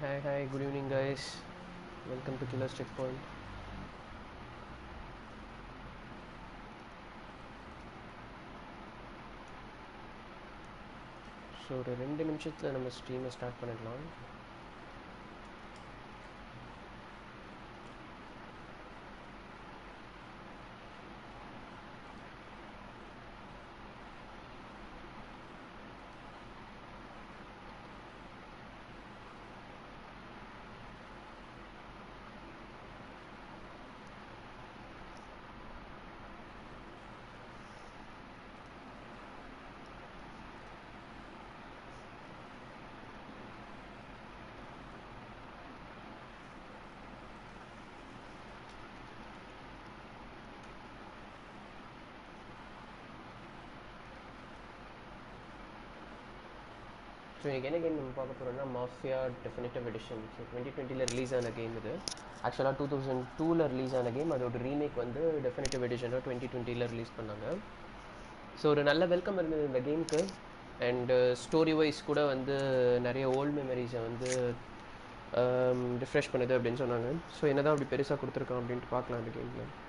Hi, good evening guys. Welcome to Killer's Checkpoint. So ஒரு 2 நிமிஷத்துல நம்ம ஸ்ட்ரீமை ஸ்டார்ட் பண்ணிடலாம். ஸோ இன்றைக்கி என்ன கேம் நம்ம பார்க்க போகிறோம்னா mafia definitive edition. So 2020 release ஆன கேம் இது. ஆக்சுவலாக 2002 ரிலீஸ் ஆன கேம். அதோட ரீமேக் வந்து டெஃபினிட்டிவ் எடிஷனாக 2020 ரிலீஸ் பண்ணாங்க. ஸோ ஒரு நல்ல வெல்கம் இருந்தது இந்த கேமுக்கு. அண்டு ஸ்டோரி வைஸ் கூட வந்து நிறைய ஓல்டு மெமரிஸை வந்து ரிஃப்ரெஷ் பண்ணுது அப்படின்னு சொன்னாங்க. ஸோ என்ன தான் அப்படி பெருசாக கொடுத்துருக்கோம் அப்படின்ட்டு பார்க்கலாம் இந்த கேமில்.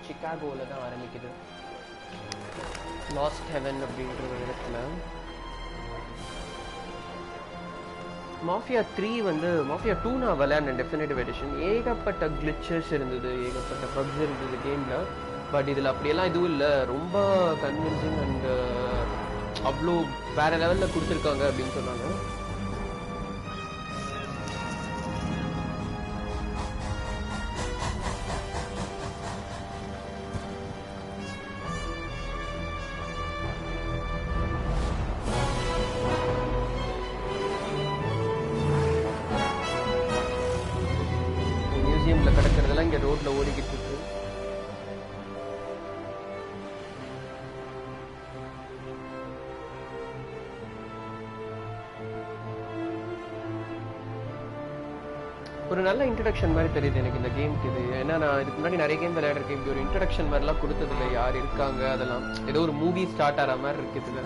சிகாகோவில் தான் ஆரம்பிக்குது. லாஸ்ட் ஹெவன் அப்படின்ற ஒரு இடத்துல. மாஃபியா 3 வந்து மாஃபியா 2 நான் விளையாடின டெஃபினிட்டிவ் எடிஷன். ஏகப்பட்ட கிளிச்சஸ் இருந்தது, ஏகப்பட்ட பக்ஸ் இருந்தது கேமில். பட் இதில் அப்படியெல்லாம் எதுவும் இல்லை. ரொம்ப கன்வின்சிங் அண்ட் அவ்வளோ வேறு லெவலில் கொடுத்துருக்காங்க அப்படின்னு சொன்னாங்க. கிடக்கிறதெல்லாம் இங்கே ரோட்டில் ஓடிக்கிட்டு இருக்கு. ஒரு நல்ல இன்ட்ரடக்ஷன் மாதிரி தெரியுது எனக்கு இந்த கேமுக்கு. இது ஏன்னா நான் இதுக்கு முன்னாடி நிறைய கேம் விளையாடுறேன். இப்படி ஒரு இன்ட்ரடக்ஷன் மாதிரிலாம் கொடுத்ததில்லை. யார் இருக்காங்க அதெல்லாம் ஏதோ ஒரு மூவி ஸ்டார்ட் ஆகிற மாதிரி இருக்குது.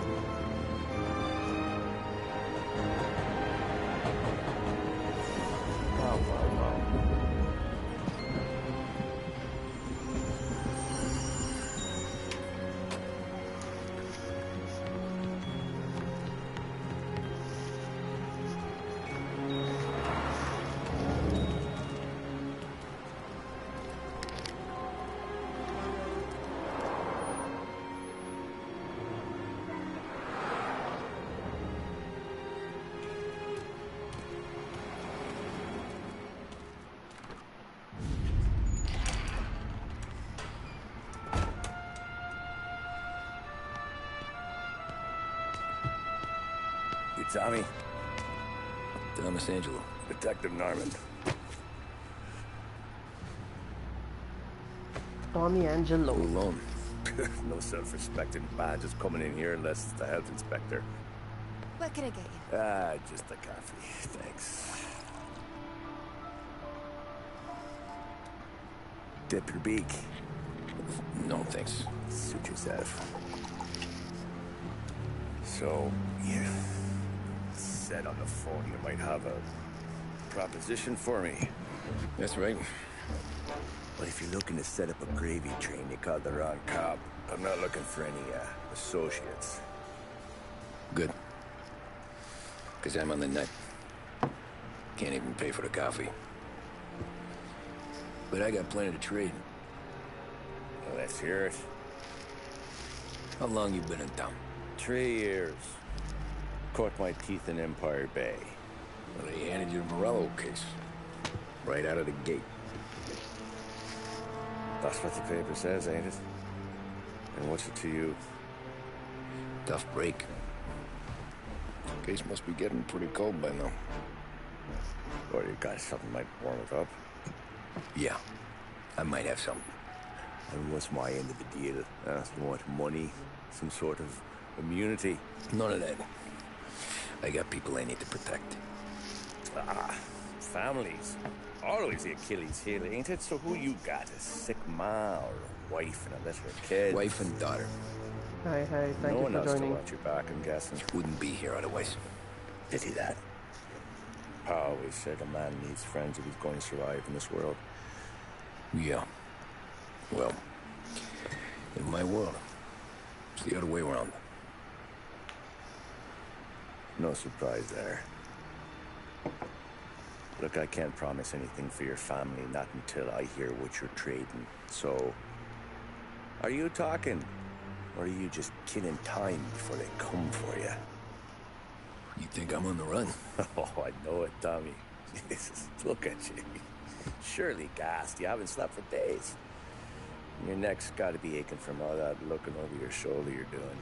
Tommy. Thomas Angelo. Detective Norman. Tommy Angelo. All alone. No self-respecting badges coming in here unless it's the health inspector. What can I get you? Just a coffee. Thanks. Dip your beak. No, thanks. Suit yourself. So, you said on the phone you might have a proposition for me. That's right. But if you're looking to set up a gravy train, you called the wrong cop. I'm not looking for any, associates. Good. Because I'm on the net. Can't even pay for the coffee. But I got plenty to trade. Well, let's hear it. How long you been in town? 3 years. Caught my teeth in Empire Bay. Well, they handed you the Morello case. Right out of the gate. That's what the paper says, ain't it? And what's it to you? Tough break. Case must be getting pretty cold by now. Or you got something might warm it up? Yeah, I might have something. And what's my end of the deal? You want money? Some sort of immunity? None of that. I got people I need to protect. Families. Always the Achilles heel, ain't it? So who you got? A sick ma or a wife and a little kid? Wife and daughter. Hi, thank no you one for else joining. to watch your back, I'm guessing. Wouldn't be here otherwise. Pity that. Pa always said a man needs friends if he's going to survive in this world. Yeah. Well, in my world, it's the other way around. No surprise there. Look, I can't promise anything for your family, not until I hear what you're trading. So, are you talking? Or are you just killing time before they come for you? You think I'm on the run? Oh, I know it, Tommy. Jesus, look at you. Surely gassed. You haven't slept for days. Your neck's got to be aching from all that looking over your shoulder you're doing.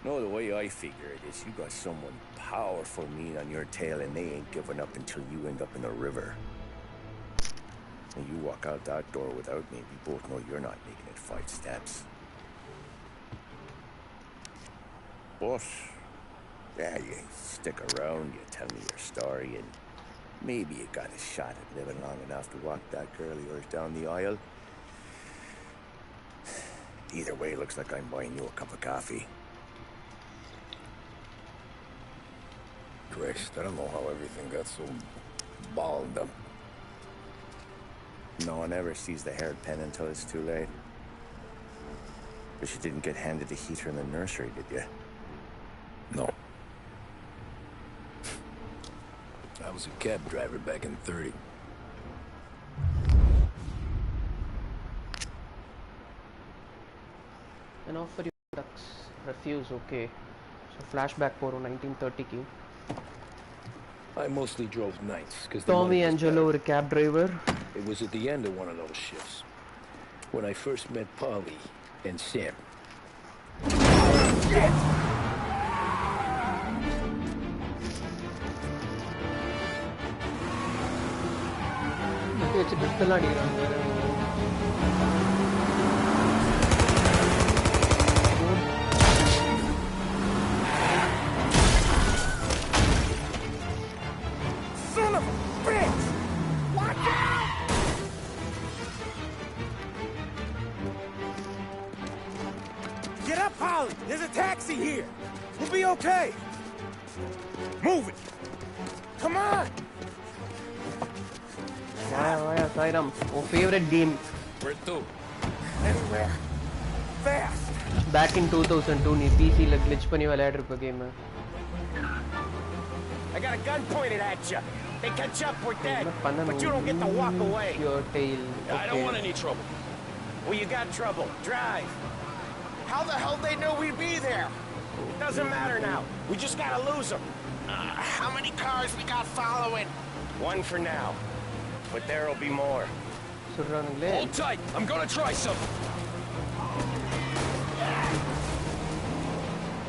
No, the way I figure it is you got someone powerful mean on your tail and they ain't giving up until you end up in the river. And you walk out that door without me, we both know you're not making it 5 steps. But, yeah, you stick around, you tell me your story, and maybe you got a shot at living long enough to walk that girl of yours down the aisle. Either way, it looks like I'm buying you a cup of coffee. Christ, I don't know how everything got so balled up. No one ever sees the hairpin until it's too late. But you didn't get handed a heater in the nursery, did you? No. I was a cab driver back in '30. An offer you products. Refuse, okay. So flashback for 1930 ki. I mostly drove nights because Tommy Angelo, the cab driver. It was at the end of one of those shifts when I first met Polly and Sam. It's a pistol around. Son of a bitch! Watch out! Get up, Holly! There's a taxi here! We'll be okay! Move it! Come on! Yeah, Sairam. Oh, favorite game. Where to? Anywhere. Fast! Back in 2002, knee PC La glitch पनी वाला ad रुपए game है. I got a gun pointed at you. They catch up, we're dead. But But you don't get to walk away. Your tail. I don't want any trouble. Well, you got trouble. Drive. How the hell they know we'd be there? Doesn't matter now. We just gotta lose them. How many cars we got following? One for now. But there'll be more. Hold tight. I'm gonna try something.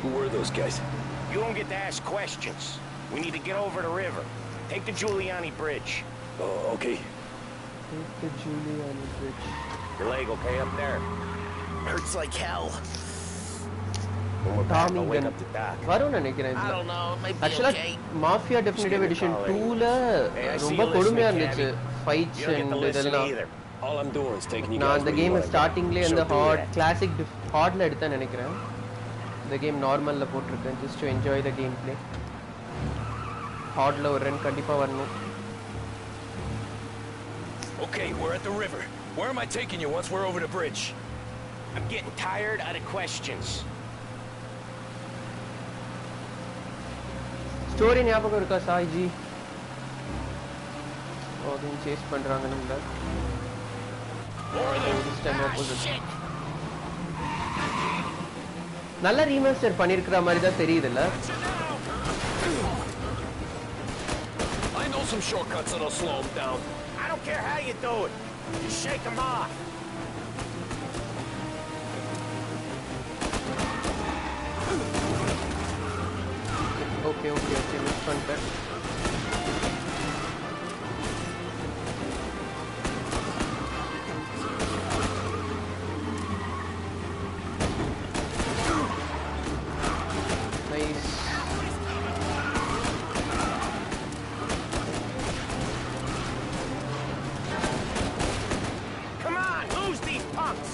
Who were those guys? You don't get to ask questions. We need to get over the river. Take the Giuliani Bridge. Oh, okay. Take the Giuliani Bridge. Your leg okay up there? Hurts like hell. When we're back, Tommy I'll wake gun. up the doc. வரும்னு நினைக்கிறேன் I இதுல. don't know, it might be Actually, okay. Mafia Definitive Edition 2ல ரொம்ப கொடுமையா இருந்துச்சு. Fights You don't get and to listen இதெல்லாம். either. All I'm doing is taking you நான் guys அந்த where you game wanna go. ஸ்டார்டிங்லயே அந்த So do hard that. Classic ஹார்ட்ல எடுத்தேன் நினைக்கிறேன். இந்த கேம் நார்மல்ல போட்டுருக்கேன் just to enjoy the gameplay. ஹார்ட்ல ஒரு ரன் கண்டிப்பா வரணும். Okay, we're at the river. Where am I taking you once we're over the bridge? I'm getting tired out of questions. Story ஞாபகம் இருக்கா சாய்ஜி? ஓகே சேஸ் பண்றாங்க நம்மள. This time opposite. நல்ல remaster பண்ணிருக்கிற மாதிரி தான் தெரியுதுல்ல. I know some shortcuts that'll slow them down. I don't care how you do it. Just shake them off. Okay, miss பண்ணிட்டேன். Nice. Come on, lose these punks.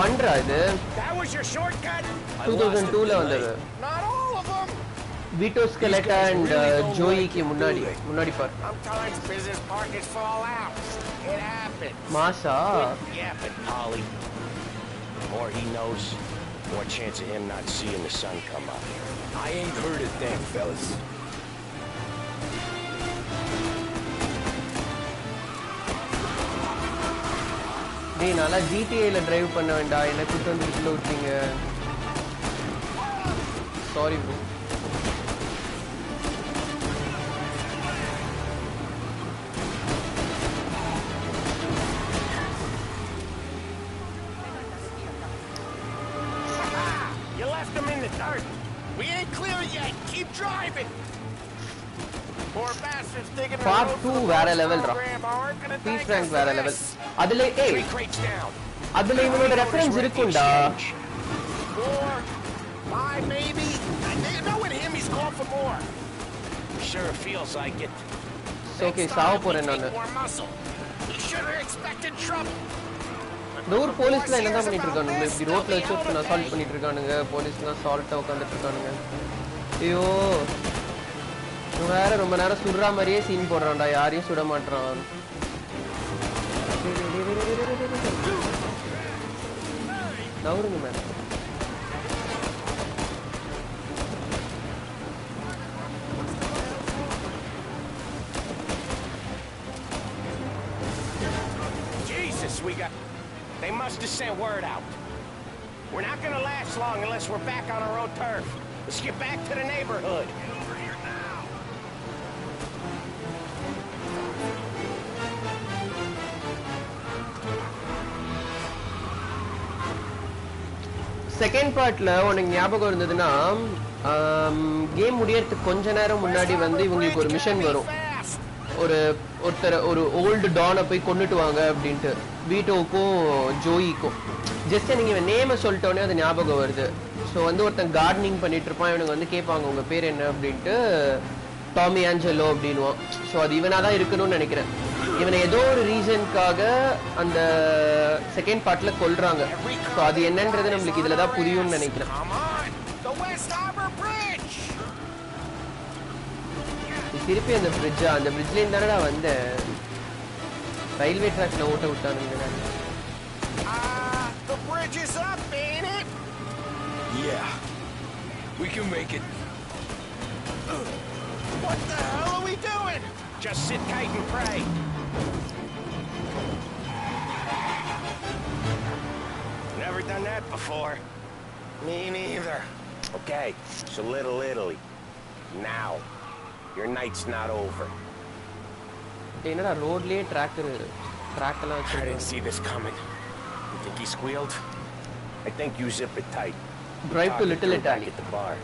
ஒன்றா இது That was your shortcut? 2002ல வந்தது. Not all of them. Vito Scaletta and ஜோயிக்கு முன்னாடி பார். Sometimes business partners fall out. It happens. மாசா Quit yapping, Polly. The more he knows, the more chance of him not seeing the sun come up. I ain't heard a thing, fellas. டேய் நல்லா ஜிடிஏல drive பண்ண வேண்டாம். என்ன கூட்டு வந்து இதுல விட்டீங்க. Sorry bro. You left them in the dirt. We ain't clear yet. Keep driving. Poor bastards digging the Part road 2 for the வேற most level டா. program aren't gonna பீஸ் thank ரேங்க் us வேற for லெவல். this. அதுல Three crates down. அதுல இவனோட reference இருக்கும்டா. 4, 5 maybe. I know with him he's going for more. Sure feels like it. Okay சாவ போறேன் நானு. More muscle. We should have expected trouble. இந்த ஊர் போலீஸ்ல என்னதான் பண்ணிட்டு இருக்கானுங்க? இப்படி ரோட்ல வச்சு அசால்ட் பண்ணிட்டு இருக்கானுங்க. போலீஸ்லாம் சால்ட்டா உட்காந்துட்டு இருக்கானுங்க. ஐயோ இவன் வேற ரொம்ப நேரம் சுடுற மாதிரியே சீன் போடுறான்டா. யாரையும் சுட மாட்டான். நவருங்க ma'am. Jesus, they must have sent word out. We're not gonna last long unless we're back on our own turf. Let's get back to the neighborhood. Over here now. Second பார்ட்ல உனக்கு ஞாபகம் இருந்ததுன்னா game முடியறதுக்கு கொஞ்ச நேரம் முன்னாடி வந்து இவங்களுக்கு ஒரு மிஷன் வரும். ஒரு ஓல்டு டானை போய் கொண்டுட்டு வாங்க அப்படின்ட்டு வீட்டோவுக்கும் ஜோயிக்கும். ஜஸ்ட் நீங்க இவன் நேமை சொல்லிட்டோன்னே அது ஞாபகம் வருது. ஸோ வந்து ஒருத்தன் கார்டனிங் பண்ணிட்டு இருப்பான். இவனுக்கு வந்து கேட்பாங்க உங்க பேர் என்ன அப்படின்ட்டு. Tommy Angelo அப்படின்வான். ஸோ அது இவனா தான் இருக்கணும்னு நினைக்கிறேன். இவனை ஏதோ ஒரு ரீசனுக்காக அந்த செகண்ட் பார்ட்ல கொல்றாங்க. ஸோ அது என்னன்றது நம்மளுக்கு இதுல தான் புரியும்னு நினைக்கிறேன். திருப்பி அந்த பிரிட்ஜ்ல இருந்தானடா வந்த ரயில்வே ட்ராக்ல ஓட்ட விட்டானுங்க. The bridge is up, ain't it? Yeah, we can make it. What the hell are we doing? Just sit tight and pray. Never done that before. Me neither. Okay, so Little Italy. Now. Your night's not over. என்னடா ரோட்லயே track எல்லாம் I didn't வச்சிருக்காங்க. see this coming. You think he squealed? I think you zip it tight. Drive to Talk it Little through back Italy. at the bar.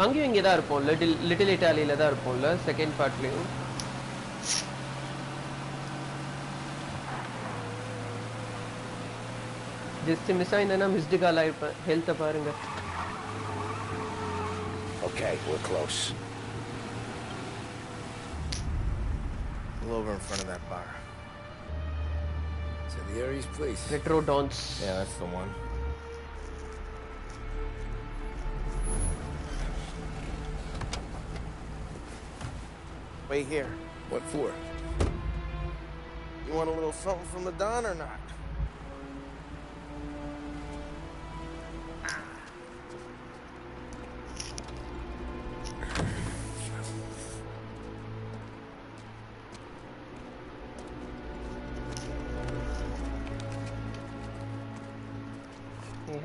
அங்கேயும் இங்கே தான் இருப்போம். Little இட்டாலியில தான் இருப்போம்ல செகண்ட் பார்ட்லேயும். ஜஸ்ட் மிஸ் ஆயிருந்தேன்னா மிஸ்டு கால் ஆயிருப்பேன். ஹெல்த்தை பாருங்க. Okay, we're close. Pull over in front of that bar. Salieri's place. Retro dance. Yeah, that's the one. Wait here. What for? You want a little something from the Don or not?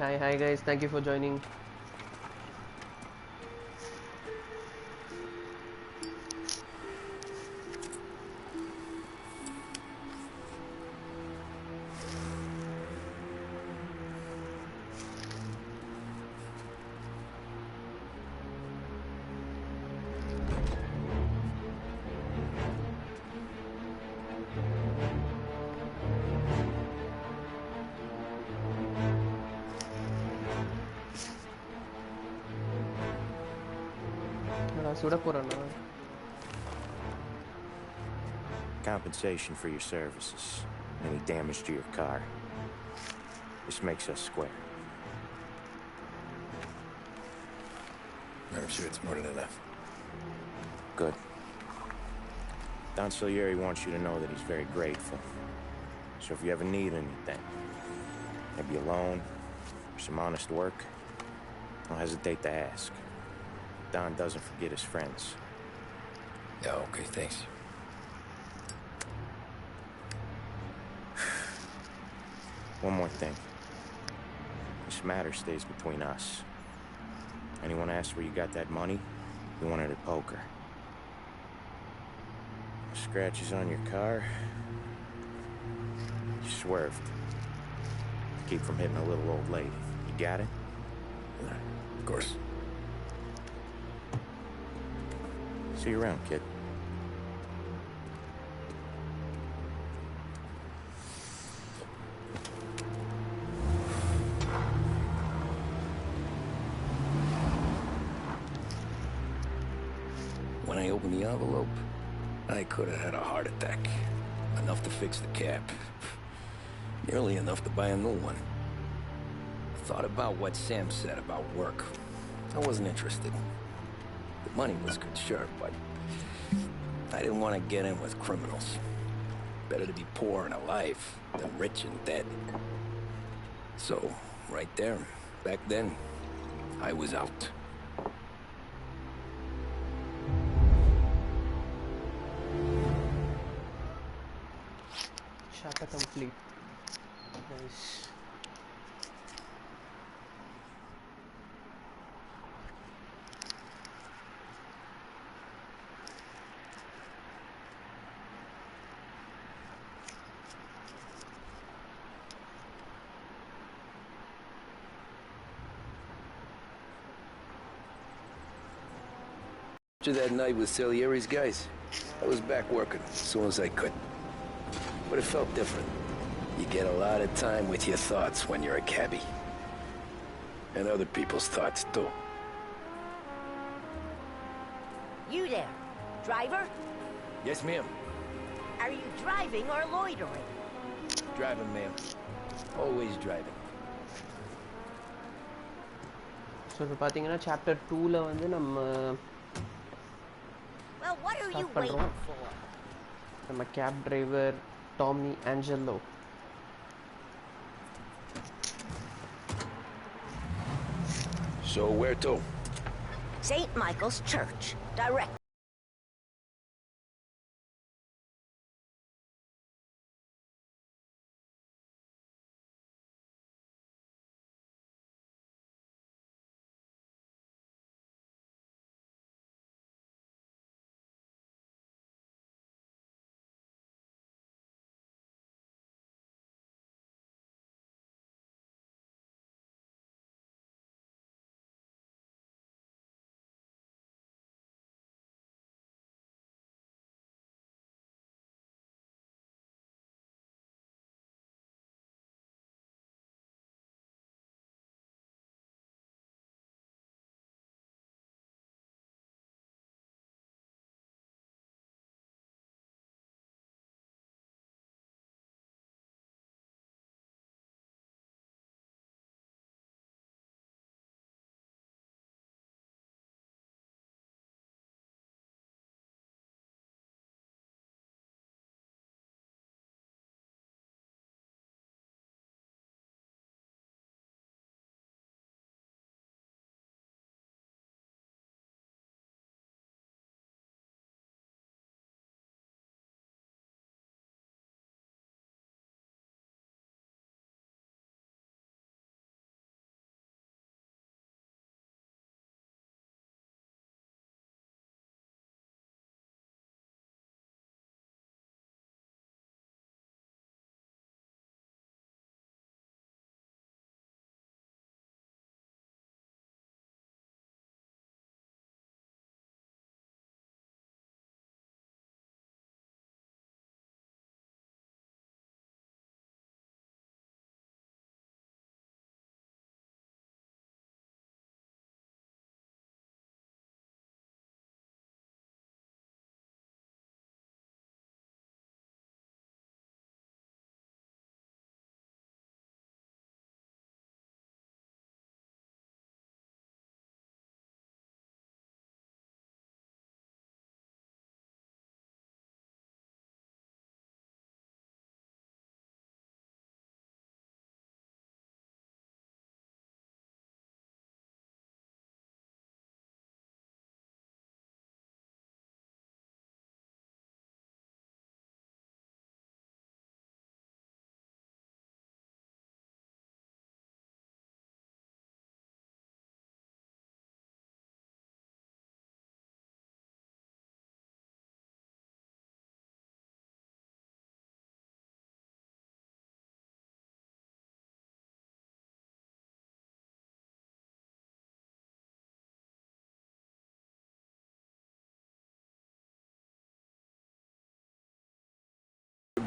Hey, hi guys, thank you for joining. Compensation for your services. Any damage to your car. This makes us square. I'm sure it's more than enough. Good. Don Salieri wants you to know that he's very grateful. So if you ever need anything, maybe a loan or some honest work, don't hesitate to ask. Don doesn't forget his friends. Yeah, okay, thanks. One more thing. This matter stays between us. Anyone asks where you got that money, you won it at poker. Scratches on your car, you swerved. Keep from hitting a little old lady. You got it? Yeah, of course. See you around, kid. When I opened the envelope, I could have had a heart attack. Enough to fix the cap. Nearly enough to buy a new one. I thought about what Sam said about work. I wasn't interested. The money was good, sure, but I didn't want to get in with criminals. Better to be poor and alive than rich and dead. So, right there, back then, I was out. Chapter complete. Nice. After that night with Salieri's guys, I was back working as soon as I could. But it felt different. You get a lot of time with your thoughts when you're a cabbie. And other people's thoughts, too. You there, driver? Yes, ma'am. Are you driving or loitering? Driving, ma'am. Always driving. So இப்போ பார்த்தீங்கன்னா chapter 2ல வந்து நம்ம Well, what are you Start பண்றோம். waiting for? நம்ம cab driver Tommy Angelo. So where to? St. Michael's Church, direct.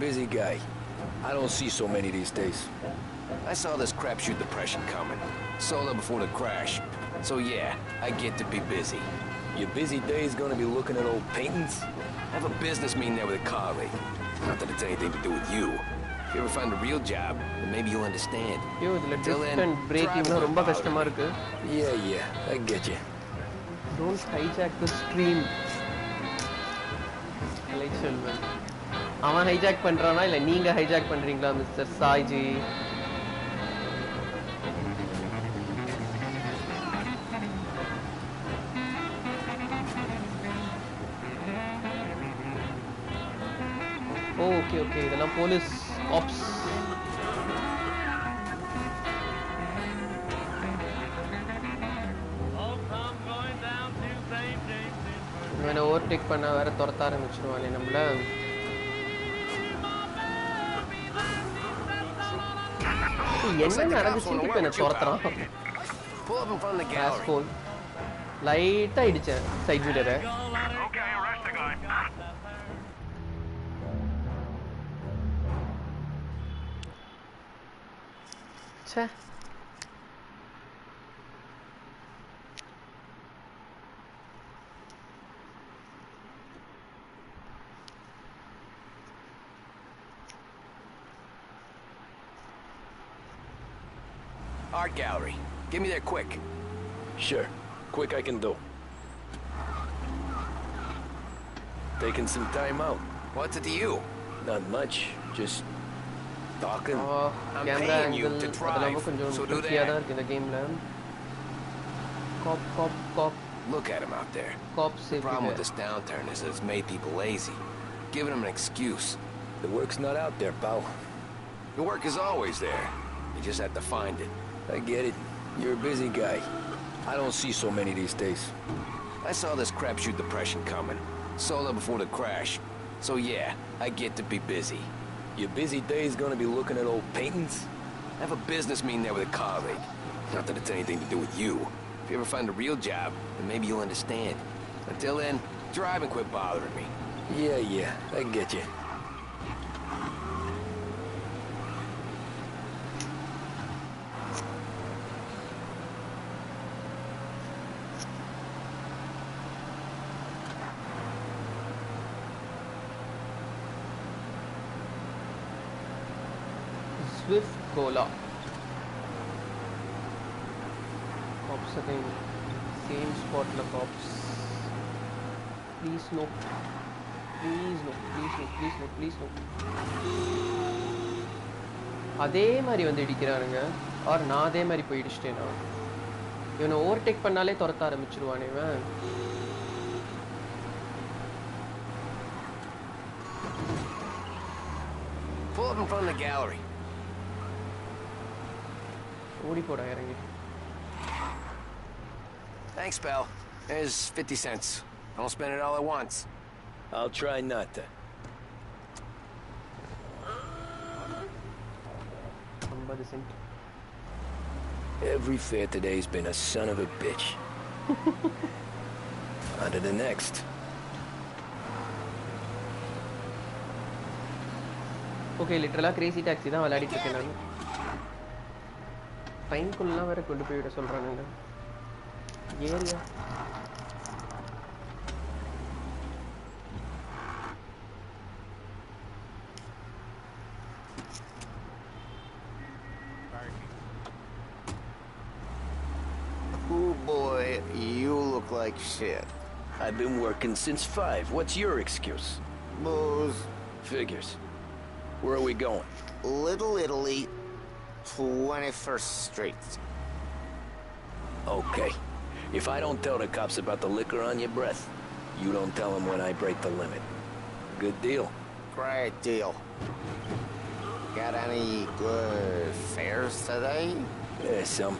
busy guy. I don't see so many these days. I saw this crapshoot depression coming. Sold up before the crash. So yeah, I get to be busy. Your busy day's gonna be looking at old paintings? I have a business meeting there with a colleague. Not that it's anything to do with you. If you ever find a real job, then maybe you'll understand. Yo, the Till drift then, and break drive even quit ரொம்ப bothering கஷ்டமா me. இருக்கு. Yeah, I get you. Don't hijack the stream. Like Shelvan. அவன் hijack பண்றானா இல்ல நீங்க hijack பண்றீங்களா mister Saiji? Okay இதெல்லாம் police apps. இவனை ஓவர்டேக் பண்ண வேற துரத்த ஆரம்பிச்சிருவானே நம்மள. என்ன நடந்துச்சுன்னு இப்ப என்ன துரத்துறான்? லைட்டா இடிச்சேன் சைட் வீலரை. ச்சே, Art gallery. Get me there quick. Sure. Quick I can do. Taking some time out. What's it to you? Not much. Just talking. I'm camera paying you angle to அதெல்லாம் drive, கொஞ்சம் so do ட்ரிக்கியாக தான் that. இருக்கு இந்த கேம்ல. காப் Look at him out there. Cops The problem with this downturn is that it's made people lazy. Giving them an excuse. The work's not out there, pal. The work is always there. You just have to find it. I get it. You're a busy guy. I don't see so many these days. I saw this crapshoot depression coming. Sold up before the crash. So yeah, I get to be busy. Your busy day's gonna be looking at old paintings? I have a business meeting there with a colleague. Not that it's anything to do with you. If you ever find a real job, then maybe you'll understand. Until then, drive and quit bothering me. Yeah, I get you. Swift Cola. Cops again. Same spot la cops. Please no. அதே மாதிரி வந்து இடிக்கிறானுங்க. R நான் அதே மாதிரி போய் இடிச்சிட்டேனா? இவனை overtake பண்ணாலே துரத்த ஆரம்பிச்சிருவானே இவன். Pull up in front of the gallery. ஓடி போடா இறங்கி. Thanks, pal. There's 50 cents. Don't spend it all at once. I'll try not to. 50 cent. Every fair today's been a son of a bitch. On to the next. Okay, லிட்டரலாக crazy taxi தான் விளையாடிட்டு இருக்கேன் நான். ட்ரெயின்குள்ளலாம் வேற கொண்டு போய் விட சொல்கிறானுங்க. Area Oh boy, you look like shit. I've been working since 5. What's your excuse? Booze. Figures. Where are we going? Little Italy, 21st Street. Okay. If I don't tell the cops about the liquor on your breath, you don't tell them when I break the limit. Good deal. Great deal. Got any good fares today? There's some.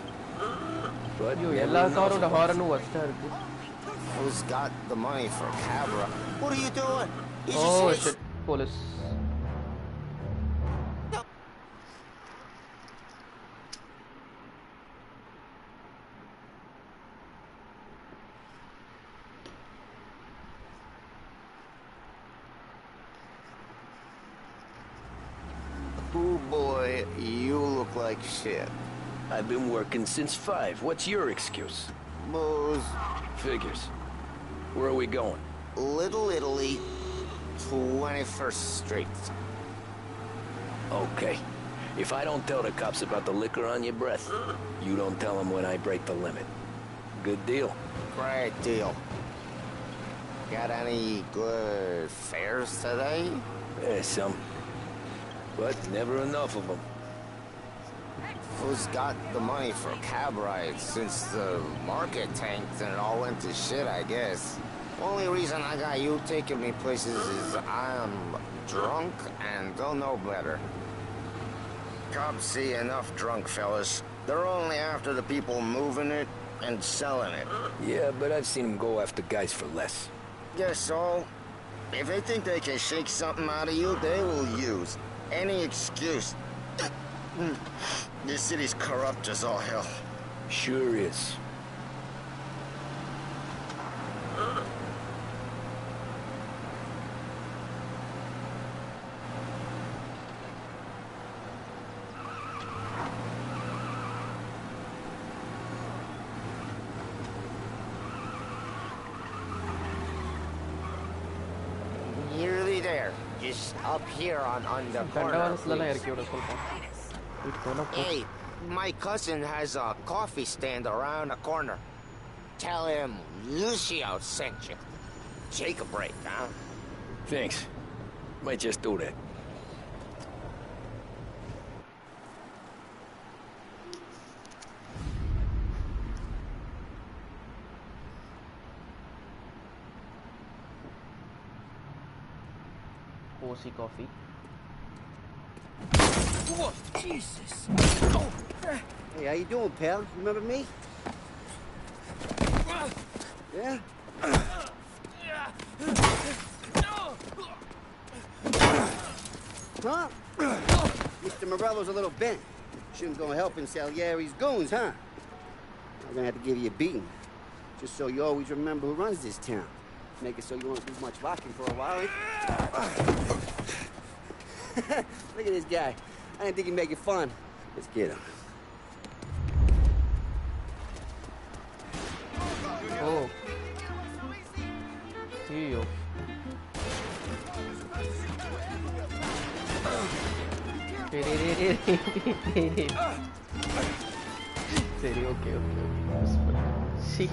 But ஐயோ, never எல்லா enough காரோட of 'em. ஹாரனும் ஒஸ்ட்டாக இருக்கு. Who's got the money for a cabra? What are you doing? He's oh just shit, police. Boy, you look like shit. I've been working since 5. What's your excuse? Booze. Figures. Where are we going? Little Italy, 21st Street. Okay. If I don't tell the cops about the liquor on your breath, you don't tell them when I break the limit. Good deal. Great deal. Got any good fares today? Some. But never enough of them. Who's got the money for cab rides since the market tanked and it all went to shit, I guess? Only reason I got you taking me places is I'm drunk and don't know better. Cops see enough drunk fellas. They're only after the people moving it and selling it. Yeah, but I've seen them go after guys for less. Guess so. If they think they can shake something out of you, they will use any excuse. This city's corrupt as all hell. Sure is. Nearly there. Just up here on the corner. Hey, my cousin has a coffee stand around the corner. Tell him Lucio sent you. Take a break, huh? Thanks. Might just do that. Cozy coffee. Whoa, Jesus! Oh. Hey, how you doing, pal? Remember me? Yeah? Huh? Mr. Morello's a little bent. Shouldn't go helping Salieri's goons, huh? I'm gonna have to give you a beating. Just so you always remember who runs this town. Make it so you won't do much rocking for a while. Look at this guy. I didn't think he'd make it fun. Let's get him. Oh. See you. Seri, okay. See.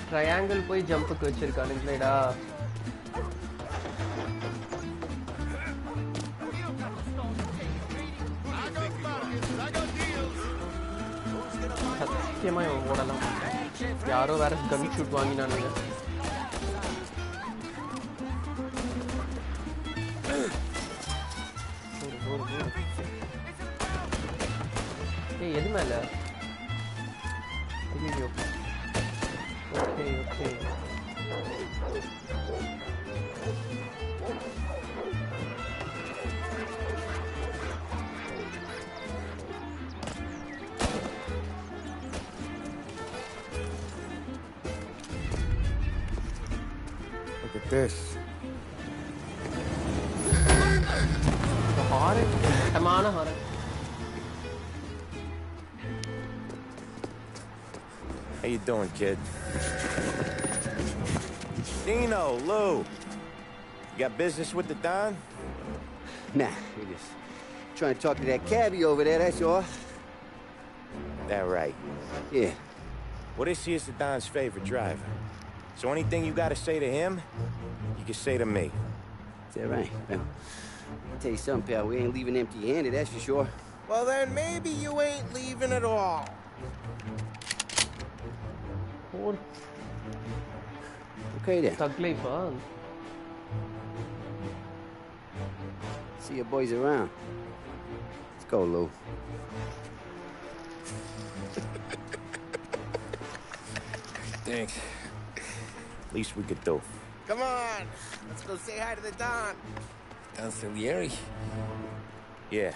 Triangle போய் ஜம்புக்கு வச்சிருக்கானுங்களேடா. சத்தியமா இவன் ஓடலாம். யாரோ வேற gun shoot வாங்கினானுங்க. ஏய் எது மேல? ஐயோ. Okay. Look at this. The horror? Tamana horror. How you doing, kid? Dino, Lou. You got business with the Don? Nah, we're just trying to talk to that cabbie over there, that's all. That right? Yeah. Well, this here's the Don's favorite driver. So anything you gotta say to him, you can say to me. Is that right? Well, I'll tell you something, pal. We ain't leaving empty-handed, that's for sure. Well, then maybe you ain't leaving at all. Cool. Okay then. Thug life, huh? See your boys around. Let's go, Lou. Thanks. Least we could do. Come on, let's go say hi to the Don. Don Salieri? Yeah.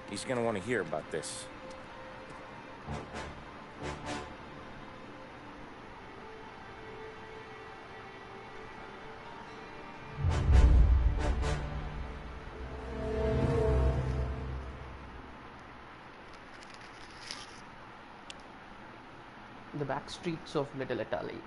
He's gonna want to hear about this. The back streets of Little Italy.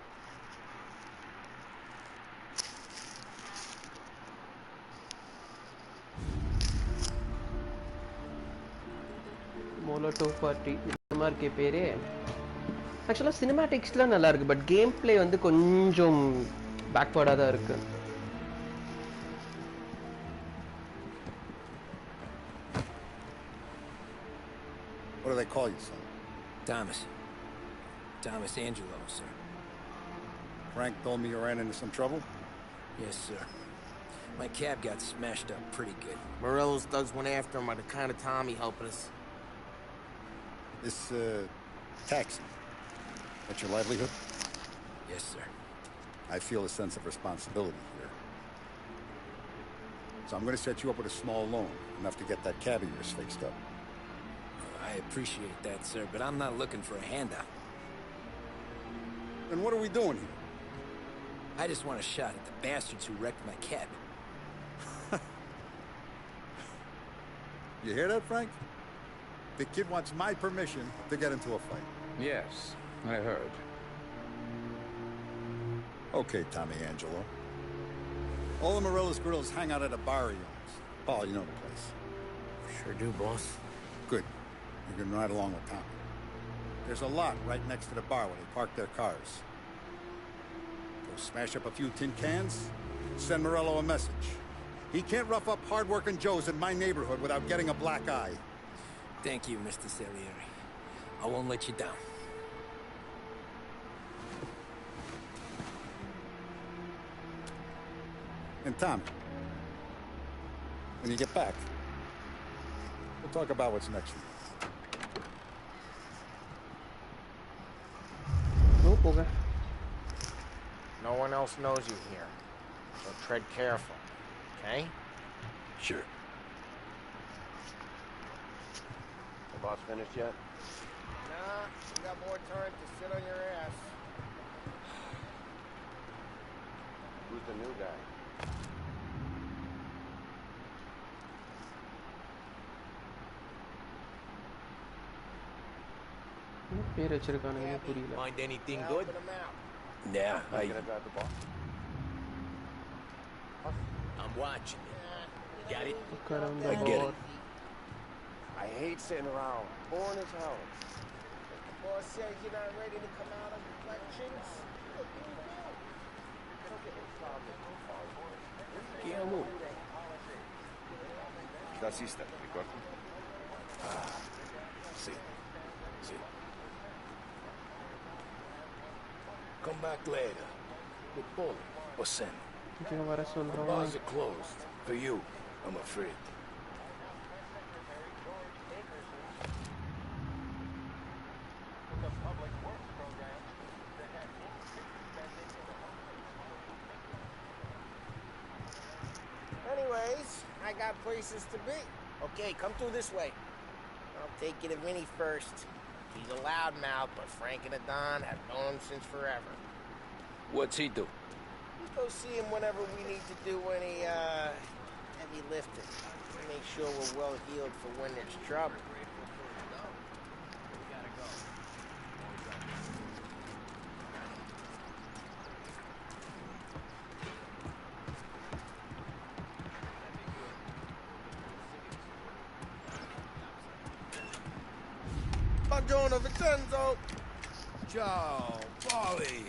Molotov party. இந்த மாதிரி இருக்கே பேரு. ஆக்சுவலாக சினிமேட்டிக்ஸ்லாம் நல்லா இருக்கு, but game play வந்து கொஞ்சம் பேக்வர்டாக தான் இருக்கு. What do they call you, son? Tommy Angelo, sir. Frank told me you ran into some trouble? Yes, sir. My cab got smashed up pretty good. Morello's thugs went after him on account of Tommy helping us. This, taxi. That's your livelihood? Yes, sir. I feel a sense of responsibility here. So I'm gonna set you up with a small loan, enough to get that cab of yours fixed up. I appreciate that, sir, but I'm not looking for a handout. Then what are we doing here? I just want a shot at the bastards who wrecked my cab. You hear that, Frank? The kid wants my permission to get into a fight. Yes, I heard. Okay, Tommy Angelo. All the Morello's girls hang out at a bar he owns. Paul, you know the place. Sure do, boss. Good. You can ride along with Tommy. There's a lot right next to the bar where they park their cars. Go smash up a few tin cans, send Morello a message. He can't rough up hard-working Joes in my neighborhood without getting a black eye. Thank you, Mr. Salieri. I won't let you down. And Tommy, when you get back, we'll talk about what's next for you. No, போக. No one else knows you here, so tread careful, okay? Sure. The boss finished yet? Nah, you got more time to sit on your ass. Who's the new guy? பேர் வச்சிருக்கானுங்க புரியல. Find anything good? Yeah, You gonna drive the boss? I'm watching you. Got it? Look around the I get board. it. I hate sitting around. Boring as hell. Boss says you're not ready to come out of reflections. Chi è lui? Tassista, ricordi? Sì. Come back later. With Paul or Sam. இங்க வர The சொல்றோம். bars are closed. For you, I'm afraid. Anyways, I got places to be. Okay, come through this way. I'll take you to Vinny first. He's a loudmouth, but Frank and the Don have known him since forever. What's he do? We go see him whenever we need to do any, heavy lifting. Make sure we're well healed for when there's trouble. Buongiorno, Vincenzo! Ciao, Polly.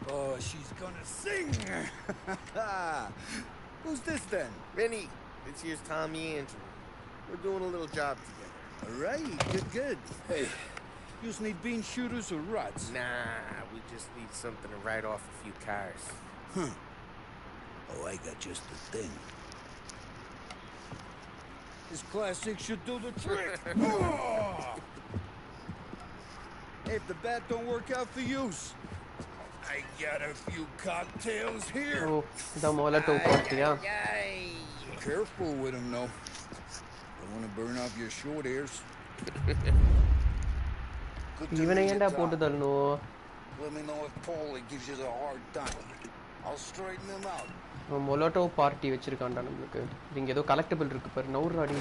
Oh, she's gonna sing. Who's this then? Vinny, this here's Tommy Angelo. We're doing a little job together. All right, good. Hey, you just need bean shooters or rods? Nah, we just need something to write off a few cars. Huh. Oh, I got just the thing. This classic should do the trick. Oh! Hey, if the bat don't work out for use, I got a few cocktails here. Oh, the Molotov party, yeah. Careful with them, though. Don't want to burn off your short ears. Even I end up put the no. Let me know if Paulie gives you the hard time. I'll straighten them out. Molotov party வச்சிருக்கான்டா நமக்கு. இங்க ஏதோ collectible இருக்கு பாரு. நவுறாடி.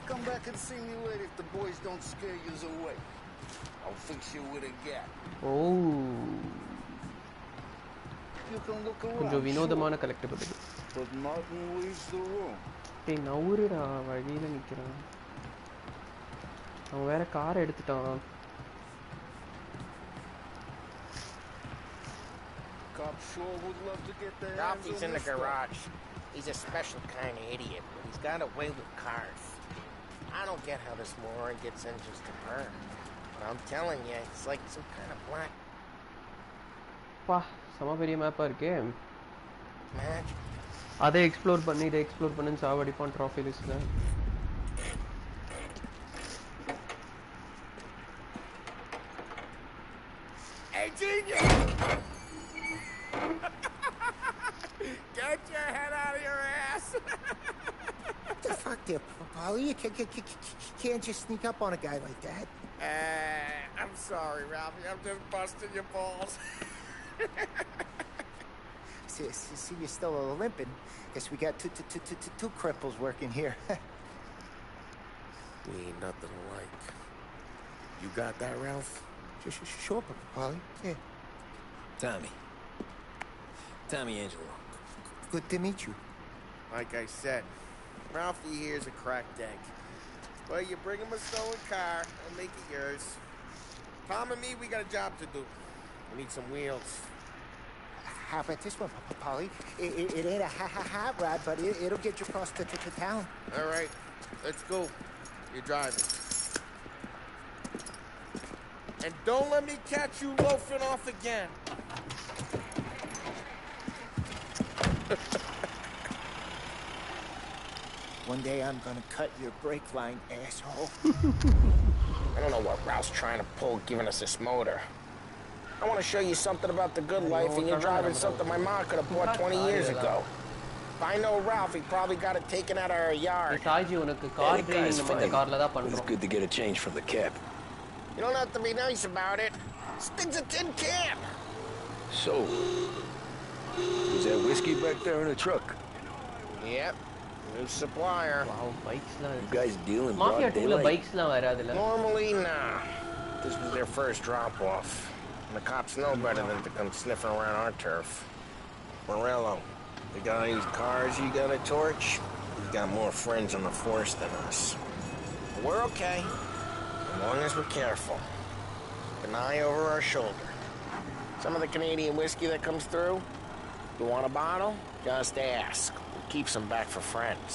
Come back and see me later if the boys don't scare you away. I'll fix you with a gap. Oh. You can look around. கொஞ்சம் வினோதமான collectible இது. But Martin leaves the room. டேய் நவுறுடா வழியில நிக்கிறான். அவன் வேற கார் எடுத்துட்டான். Cop sure would love to get their Ralphie's in the garage. He's a special kind of idiot, but he's got a way with cars. I don't get how this moron gets engines to burn. But I'm telling you, it's like some kind of black பா சம பெரிய மேப்பா இருக்கே. magic. அதை explore பண்ணி இதை explore பண்ணி சாவடிப்பான் trophy லிஸ்ட்ல. Hey, genius! Get your head out of your ass! What the fuck there, Paulie? You can't just sneak up on a guy like that. I'm sorry, Ralphie. I'm just busting your balls. See, you're still limping. Guess we got two cripples working here. We ain't nothing alike. You got that, Ralph? Sure, Paulie. Yeah. Tommy Angelo. Good to meet you. Like I said, Ralphie here's a cracked egg. Well, you bring him a stolen car, I'll make it yours. Tom and me, we got a job to do. We need some wheels. How about this one, Paulie? It ain't a hot rod, but it'll get you across to town. All right, let's go. You're driving. And don't let me catch you loafing off again. One day I'm gonna cut your brake line, asshole. I don't know what Ralph's trying to pull giving us this motor. I want to show you something about the good life, and you're driving something my mom could have bought 20 years ago. If I know Ralph, he probably got it taken out of our yard. It's good to get a change from the cab. You don't have to be nice about it. This thing's a tin can. So, is that whiskey back there in the truck? Yep. New supplier. Wow, bikes la. You guys dealing Mafia broad 2 la daylight? bikes la varadilla. Normally, nah. This was their first drop-off. And the cops know better than to come sniffing around our turf. Morello, you got any cars you got a torch? We've got more friends on the force than us. But we're okay, as long as we're careful. Keep an eye over our shoulder. Some of the Canadian whiskey that comes through, you want a bottle? Just ask. We'll keep some back for friends.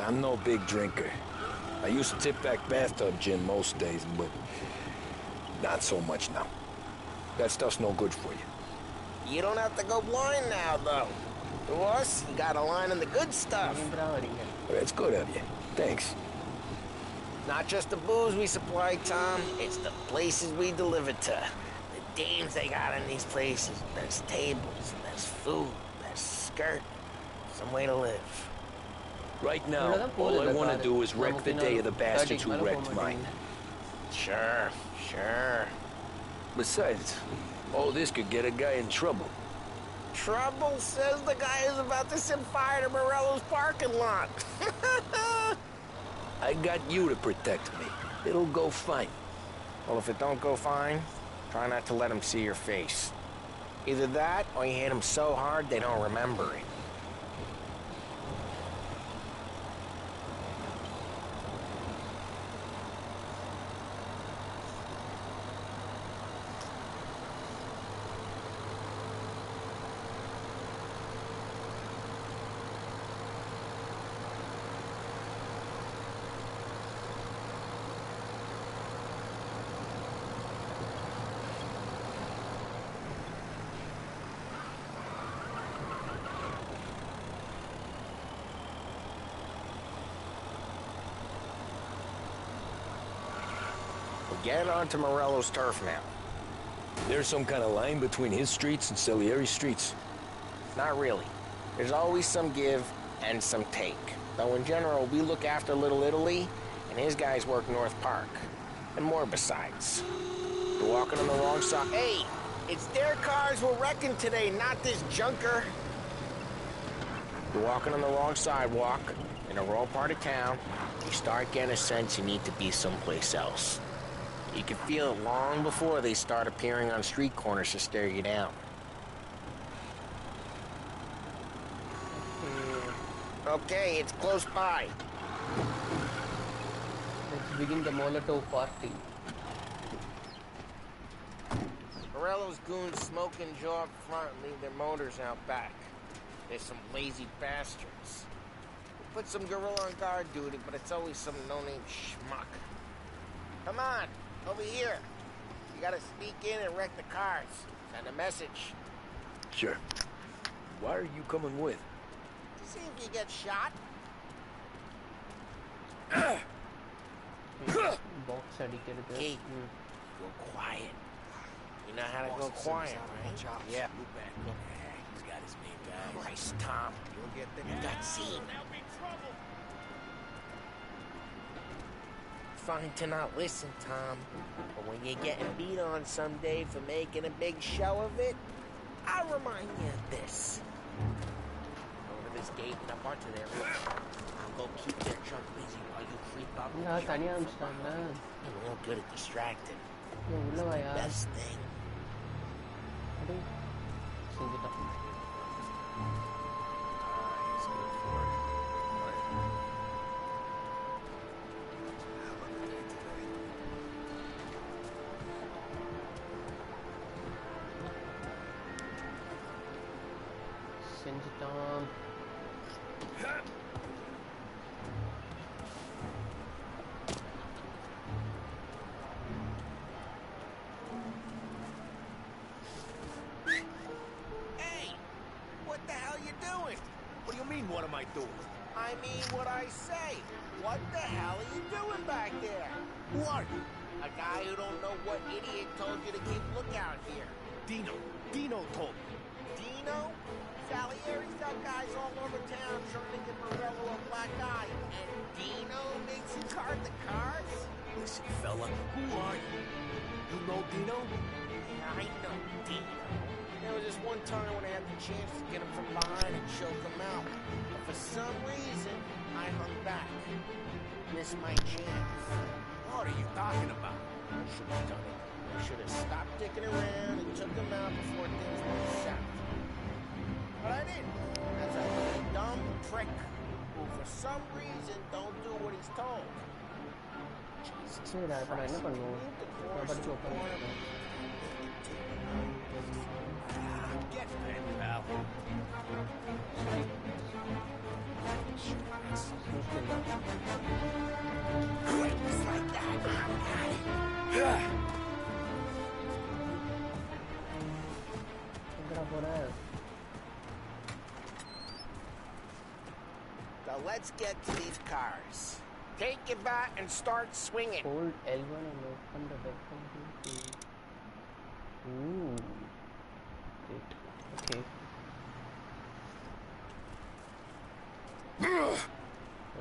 I'm no big drinker. I used to tip back bathtub gin most days, but not so much now. That stuff's no good for you. You don't have to go blind now, though. To us, you got a line in the good stuff. That's good of you. Thanks. Not just the booze we supply, Tom. It's the places we deliver to. The dames they got in these places. There's tables, there's food, there's skirt. Some way to live. Right now, all I want to do is wreck the day of the bastards who wrecked mine. Sure. Besides, all this could get a guy in trouble. Trouble says the guy is about to set fire to Morello's parking lot. I got you to protect me. It'll go fine. Well, if it don't go fine, try not to let them see your face. Either that, or you hit them so hard they don't remember it. Get onto Morello's turf now. There's some kind of line between his streets and Salieri's streets. Not really. There's always some give and some take. Though in general, we look after Little Italy, and his guys work North Park. And more besides. You're walking on the wrong side. Hey, it's their cars we're wrecking today, not this junker. You're walking on the wrong sidewalk, in the wrong part of town. You start getting a sense you need to be someplace else. You can feel it long before they start appearing on street corners to stare you down. Okay, it's close by. Let's begin the Molotov party. Morello's goons smoke and jaw up front and leave their motors out back. They're some lazy bastards. We put some gorilla on guard duty, but it's always some no-name schmuck. Come on, over here. You gotta sneak in and wreck the cars. Send a message. Sure. Why are you coming with? To see if you get shot. Box addicted. Hey, go quiet. You know how to go quiet, right? Yeah. He's got his main guy. Christ, Tom. You'll get them in that scene. Fine to not listen, Tom. But when you're getting beat on someday for making a big show of it, I'll remind you of this. Go to this gate and up onto there. I'll go keep their truck busy while you creep up. Yeah, Tanya understand. You're real good at distracting. Yeah, best thing. I think. Change it up. He's going for it. Change it on. What am I doing? I mean what I say. What the hell are you doing back there? Who are you? A guy who don't know what idiot told you to keep lookout here. Dino told me. Dino? Salieri's got guys all over town trying to get Morello a black eye. And Dino makes you card the cars? Listen, fella, who are you? You know Dino? Yeah, I know Dino. There was this one time when I had the chance to get him from behind and choke him out. But for some reason, I hung back. Missed my chance. What are you talking about? I should have done it. I should have stopped dicking around and took him out before things went south. But I didn't. As a dumb prick who for some reason don't do what he's told. Jesus Christ. Get bent, pal. Just like that. Now let's get to these cars. Take your bat and start swinging. Hold L1 and open the weapon. Ooh. Okay.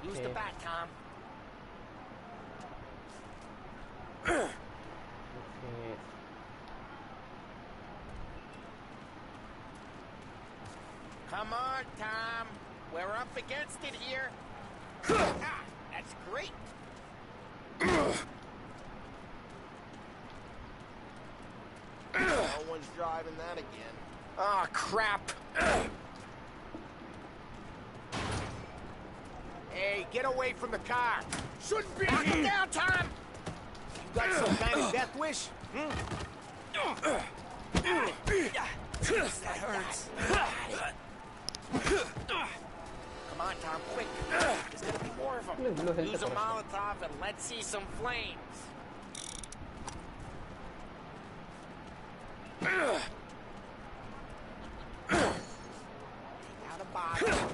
Use the bat, Tom. Okay. Come on, Tom. We're up against it here. Ah, that's great. No one's driving that again. Oh, crap. Hey, get away from the car. Shouldn't be Knock him here. down, Tom. You got some kind of death wish? That hurts. Come on, Tom, quick. There's gonna be more of them. Use a Molotov and let's see some flames. Take out a bottle.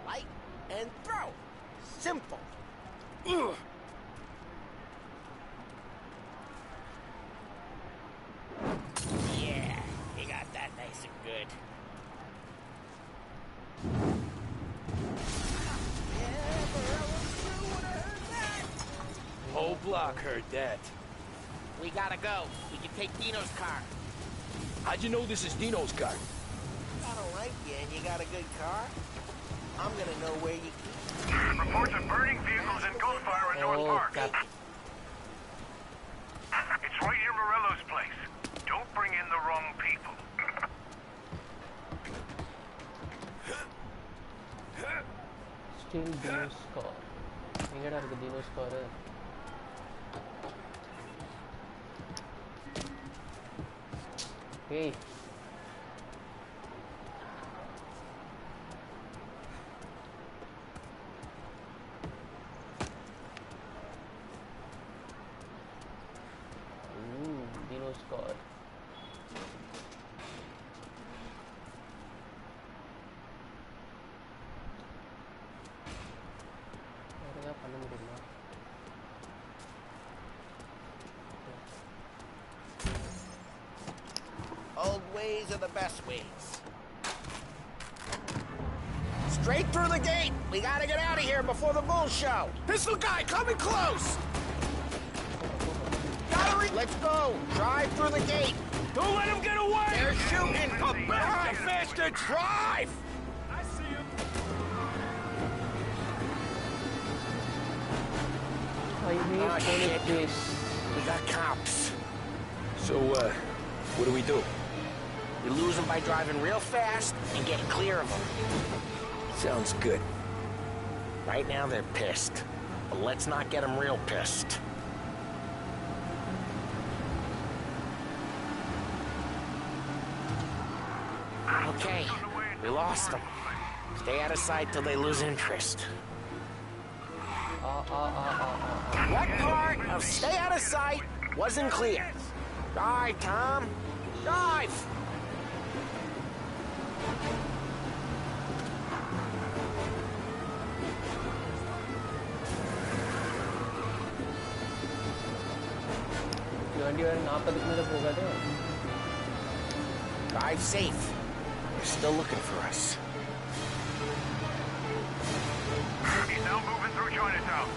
Light and throw. Simple. nice and good. Whole block heard that. We gotta go. We can take Dino's car. How'd you know this is Dino's car? I don't like you and you got a good car. I'm gonna know where you keep. Reports of burning vehicles and gunfire in North Park. It's right near Morello's place. Don't bring in the wrong people. Still Dino's car. எங்கடா இருக்கு Dino's car? Hey. Dino's car. வேற பண்ண முடியுமா? Old ways are the best ways. Straight through the gate. We gotta get out of here before the bull show. Pistol guy, coming close. Let's go. Drive through the gate. Don't let him get away! They're shooting. Drive faster! Drive! I see him. Oh, shit. We got cops. So, what do we do? We lose them by driving real fast and getting clear of them. Sounds good. Right now they're pissed, but let's not get them real pissed. Okay, we lost them. Stay out of sight till they lose interest. What part of stay out of sight wasn't clear? Drive, Tom. Drive! Drive safe. They're still looking for us. He's now moving through Chinatown.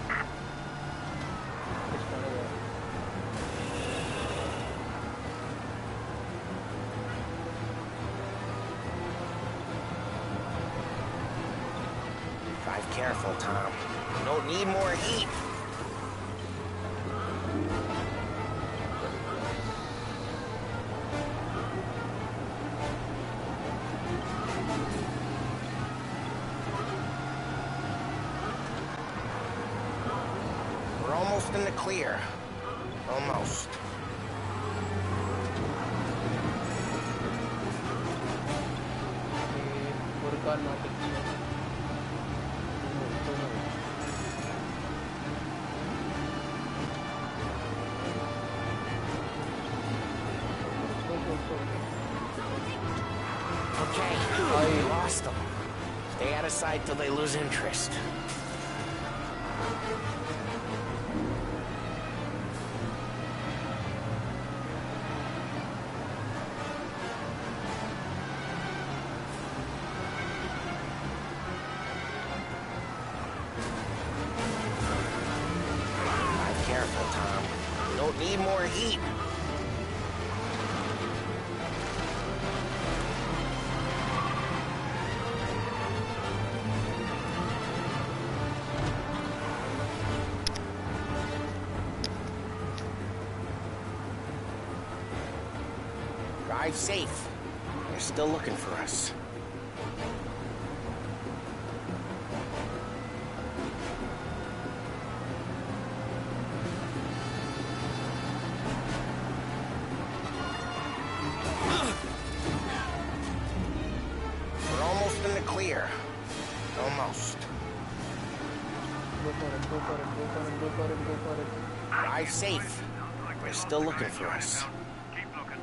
Drive careful, Tom. You don't need more heat. We're almost in the clear. Almost. Okay, we lost them. Stay out of sight till they lose interest. Drive careful, Tom. You don't need more heat. Drive safe. They're still looking for us. We're almost in the clear. Almost. Go for it, go for it, go for it, go for it, go for it. Drive safe. They're still looking for us. Keep looking.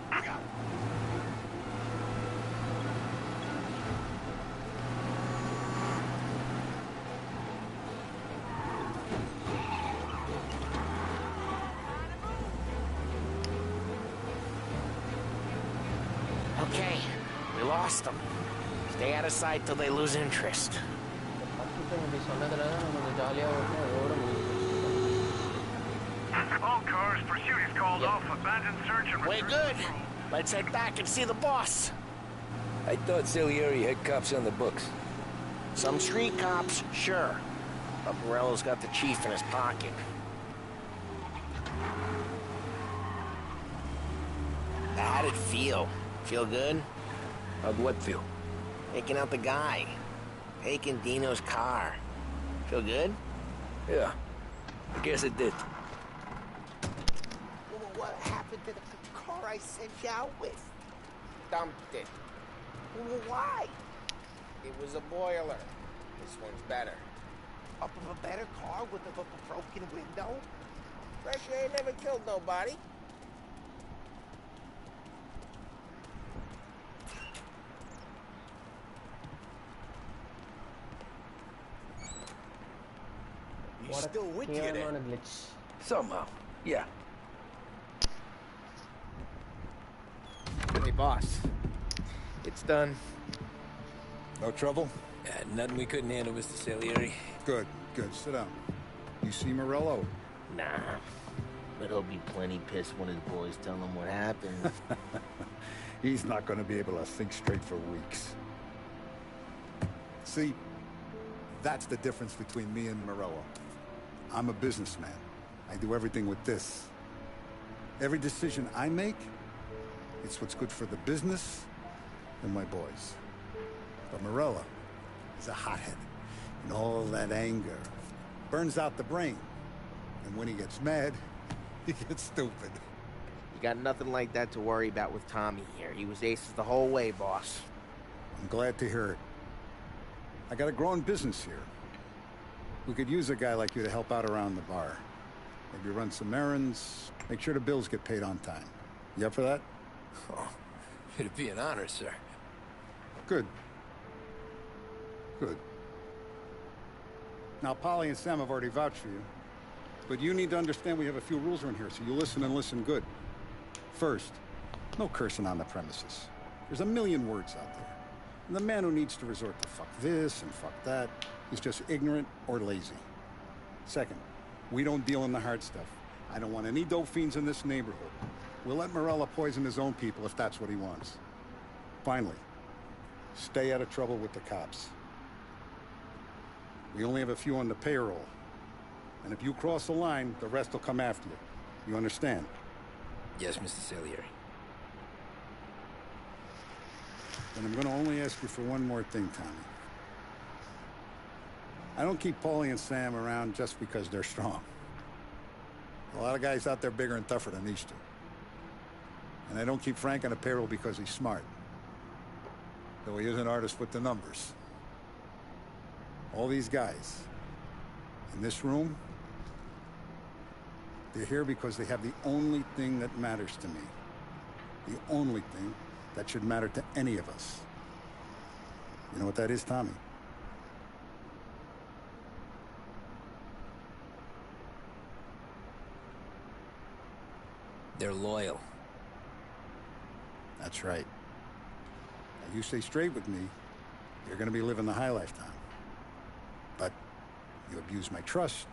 Okay, lost them. Stay out of sight till they lose interest. All cars, pursuit is called off. Abandoned search and We're good. Let's head back and see the boss. I thought Salieri had cops on the books. Some street cops, sure. But Morello's got the chief in his pocket. How'd it feel? Feel good? How'd what feel? Taking out the guy. Taking Dino's car. Feel good? Yeah, I guess it did. What happened to the car I sent you out with? Dumped it. Why? It was a boiler. This one's better. Up of a better car with a broken window? Fresh air never killed nobody. He's still with you then? Somehow, yeah. Hey, boss. It's done. No trouble? Nothing we couldn't handle, Mr. Salieri. Good, good. Sit down. You see Morello? Nah. But he'll be plenty pissed when his boys tell him what happened. He's not going to be able to think straight for weeks. See, that's the difference between me and Morello. I'm a businessman. I do everything with this. Every decision I make, it's what's good for the business and my boys. But Morello is a hothead. And all that anger burns out the brain. And when he gets mad, he gets stupid. You got nothing like that to worry about with Tommy here. He was aces the whole way, boss. I'm glad to hear it. I got a growing business here. We could use a guy like you to help out around the bar. Maybe run some errands, make sure the bills get paid on time. You up for that? Oh, it'd be an honor, sir. Good. Good. Now, Polly and Sam have already vouched for you. But you need to understand we have a few rules around here, so you listen and listen good. First, no cursing on the premises. There's a million words out there. And the man who needs to resort to fuck this and fuck that is just ignorant or lazy. Second, we don't deal in the hard stuff. I don't want any dope fiends in this neighborhood. We'll let Morello poison his own people if that's what he wants. Finally, stay out of trouble with the cops. We only have a few on the payroll. And if you cross the line, the rest will come after you. You understand? Yes, Mr. Salieri. Then I'm gonna only ask you for one more thing, Tommy. I don't keep Paulie and Sam around just because they're strong. A lot of guys out there bigger and tougher than these two. And I don't keep Frank on the payroll because he's smart. Though he is an artist with the numbers. All these guys in this room, they're here because they have the only thing that matters to me. The only thing that should matter to any of us. You know what that is, Tommy? They're loyal. That's right. Now, you stay straight with me, you're gonna be living the high lifetime. But you abuse my trust.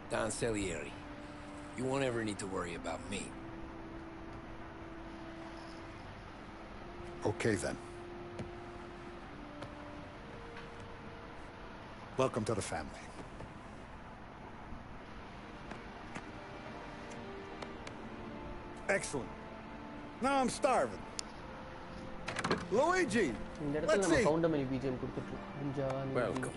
Don Salieri, you won't ever need to worry about me. Okay, then. Welcome to the family. Excellent. Now I'm starving. Luigi, let's see. Welcome.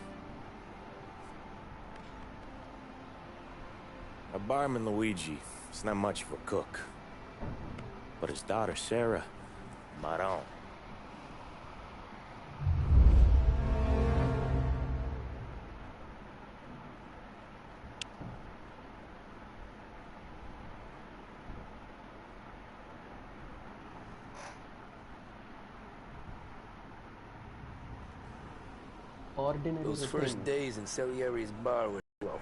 Our barman Luigi is not much of a cook. But his daughter Sarah, Maron. Those first days in Salieri's bar were slow.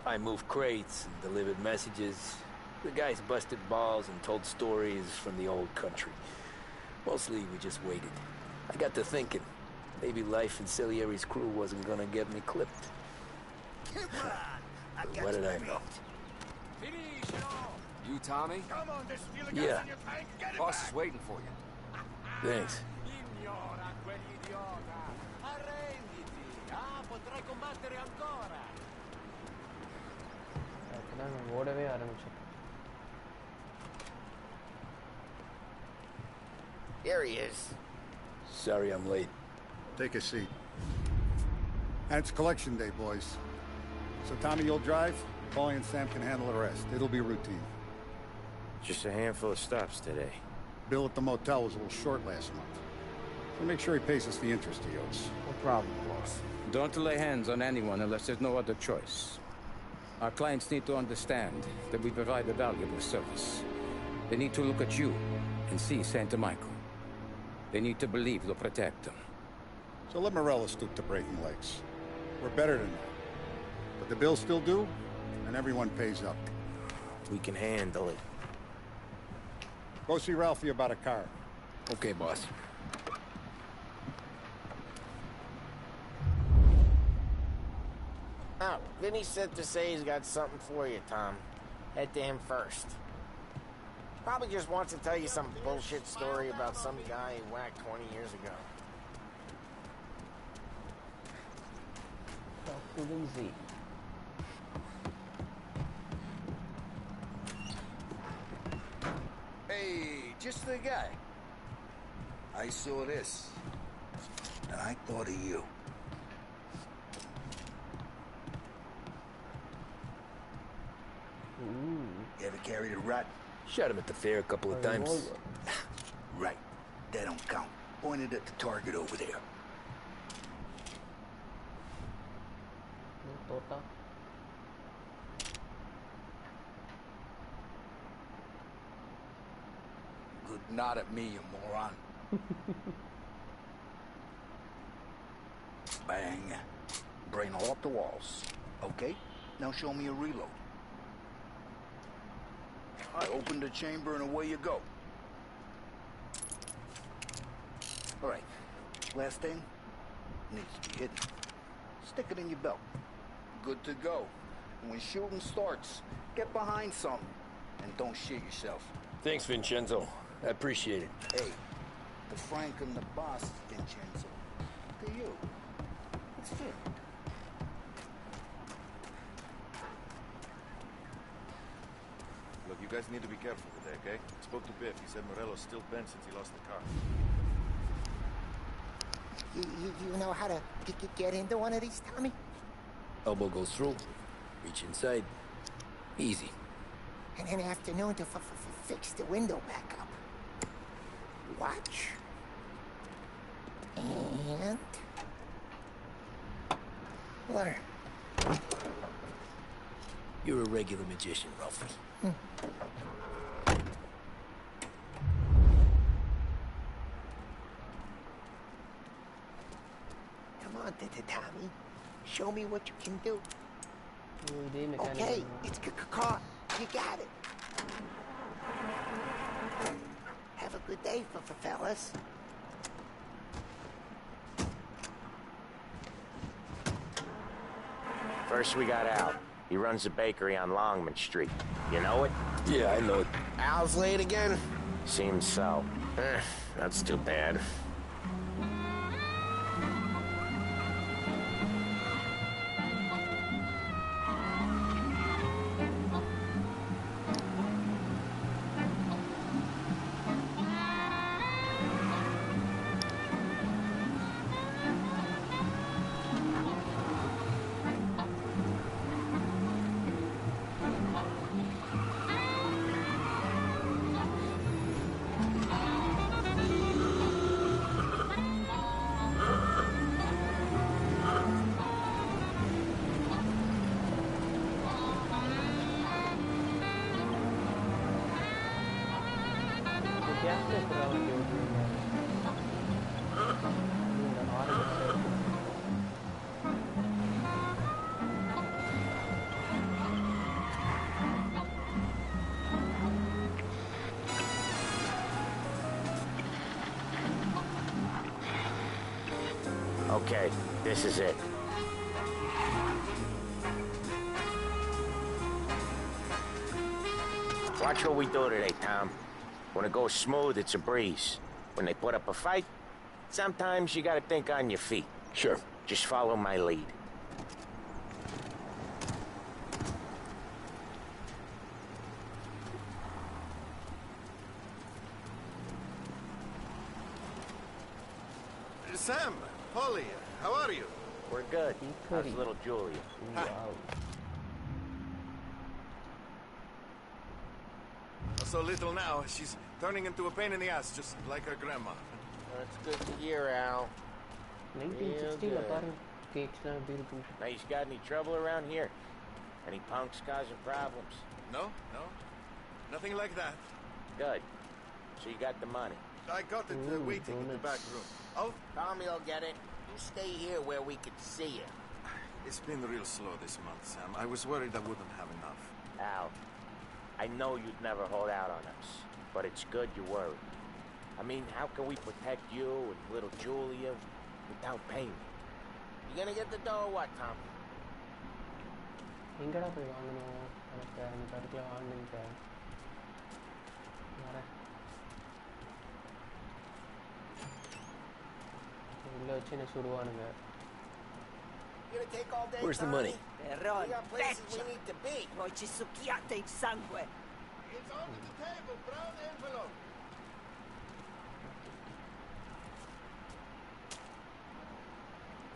I moved crates and delivered messages. The guys busted balls and told stories from the old country. Mostly we just waited. I got to thinking, maybe life in Salieri's crew wasn't gonna get me clipped. But what did I know? You, Tommy? Come on, there's still a gas Yeah. in your tank. Get it Boss back. is waiting for you. Thanks. Ignora quell'idiota. Arrenditi. Potrai combattere ancora. ஓடவே ஆரம்பிச்சேன். Here he is. Sorry I'm late. Take a seat. And it's collection day, boys. So Tommy, you'll drive. Paulie and Sam can handle the rest. It'll be routine. Just a handful of stops today. Bill at the motel was a little short last month. So make sure he pays us the interest he owes. No problem, boss. Don't lay hands on anyone unless there's no other choice. Our clients need to understand that we provide a valuable service. They need to look at you and see Santa Michael. They need to believe you'll protect them. So let Morello stoop to breaking legs. We're better than that. But the bill's still due, and everyone pays up. We can handle it. Go see Ralphie about a car. Okay, boss. Oh, Vinny said to say he's got something for you, Tom. Head to him first. Probably just wants to tell you some bullshit story about some guy he whacked 20 years ago. Talk to Lindsay. Hey, just the guy. I saw this, and I thought of you. You ever carried a rat? Shot him at the fair a couple of times. Right. That don't count. Pointed at the target over there. Tota. Good nod at me, you moron. Bang. Brain all off the walls. Okay, now show me a reload. I open the chamber and away you go. All right, last thing needs to be hidden. Stick it in your belt. Good to go. And when shooting starts, get behind something and don't shit yourself. Thanks, Vincenzo. I appreciate it. Hey, the Frank and the boss, Vincenzo. To you. It's fair. Look, you guys need to be careful today, okay? Spoke to Biff. He said Morello's still bent since he lost the car. You know how to get into one of these, Tommy? Elbow goes through. Reach inside. Easy. And an afternoon to fix the window back up. Watch. And... learn. You're a regular magician, Ralphie. Come on, Tommy. Show me what you can do. Okay, it's caught. You got it. Have a good day, fellas. First we got Al. He runs a bakery on Longman Street. You know it? Yeah, I know it. Al's late again? Seems so. That's too bad. Okay, this is it. Watch what we do today, Tom. When it goes smooth, it's a breeze. When they put up a fight, sometimes you gotta think on your feet. Sure. Just follow my lead. Sam, Polly, how are you? We're good. How's little Julia? Wow. So little now, she's turning into a pain in the ass, just like her grandma. That's good to hear, Al. 1960 பாருங்க கேக்ஸ்லாம் எப்படி இருக்கு. Now, you got any trouble around here? Any punks causing problems? No, nothing like that. Good. So you got the money? I got it waiting in the back room. Oh, Tommy will get it. You stay here where we can see you. it's been real slow this month, Sam. I was worried I wouldn't have enough. Al, I know you'd never hold out on us, but it's good you're worried. I mean, how can we protect you and little Julia without paying? You gonna get the dough or what, Tom? எங்கடா போய் வாங்கணும் எனக்கு அந்த கடைக்குள்ள வாங்கினீங்க வரேன் உள்ள வச்சு என்ன சுடுவானுங்க. You gonna take all day, Where's the money? Tommy? We got places we need to be. Poi ci succhiate il sangue. It's under the table, brown envelope.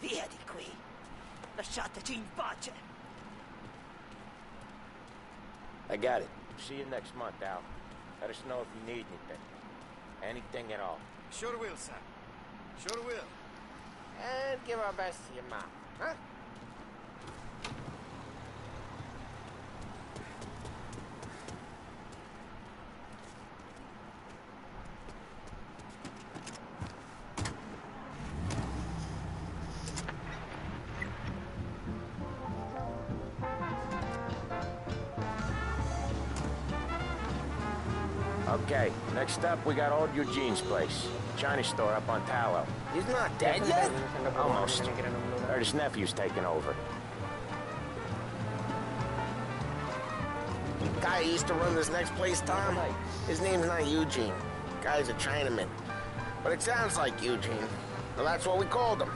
Via di qui. Lasciateci in pace. I got it. See you next month, Al. Let us know if you need anything. Anything at all. Sure will, Sam. Sure will. And give our best to your mom, huh? Okay, next up, we got old Eugene's place. China store up on Tallow. He's not dead yet? Almost. Heard his nephew's taking over. Guy who used to run this next place, Tom? His name's not Eugene. Guy's a Chinaman. But it sounds like Eugene. Well, that's what we called him.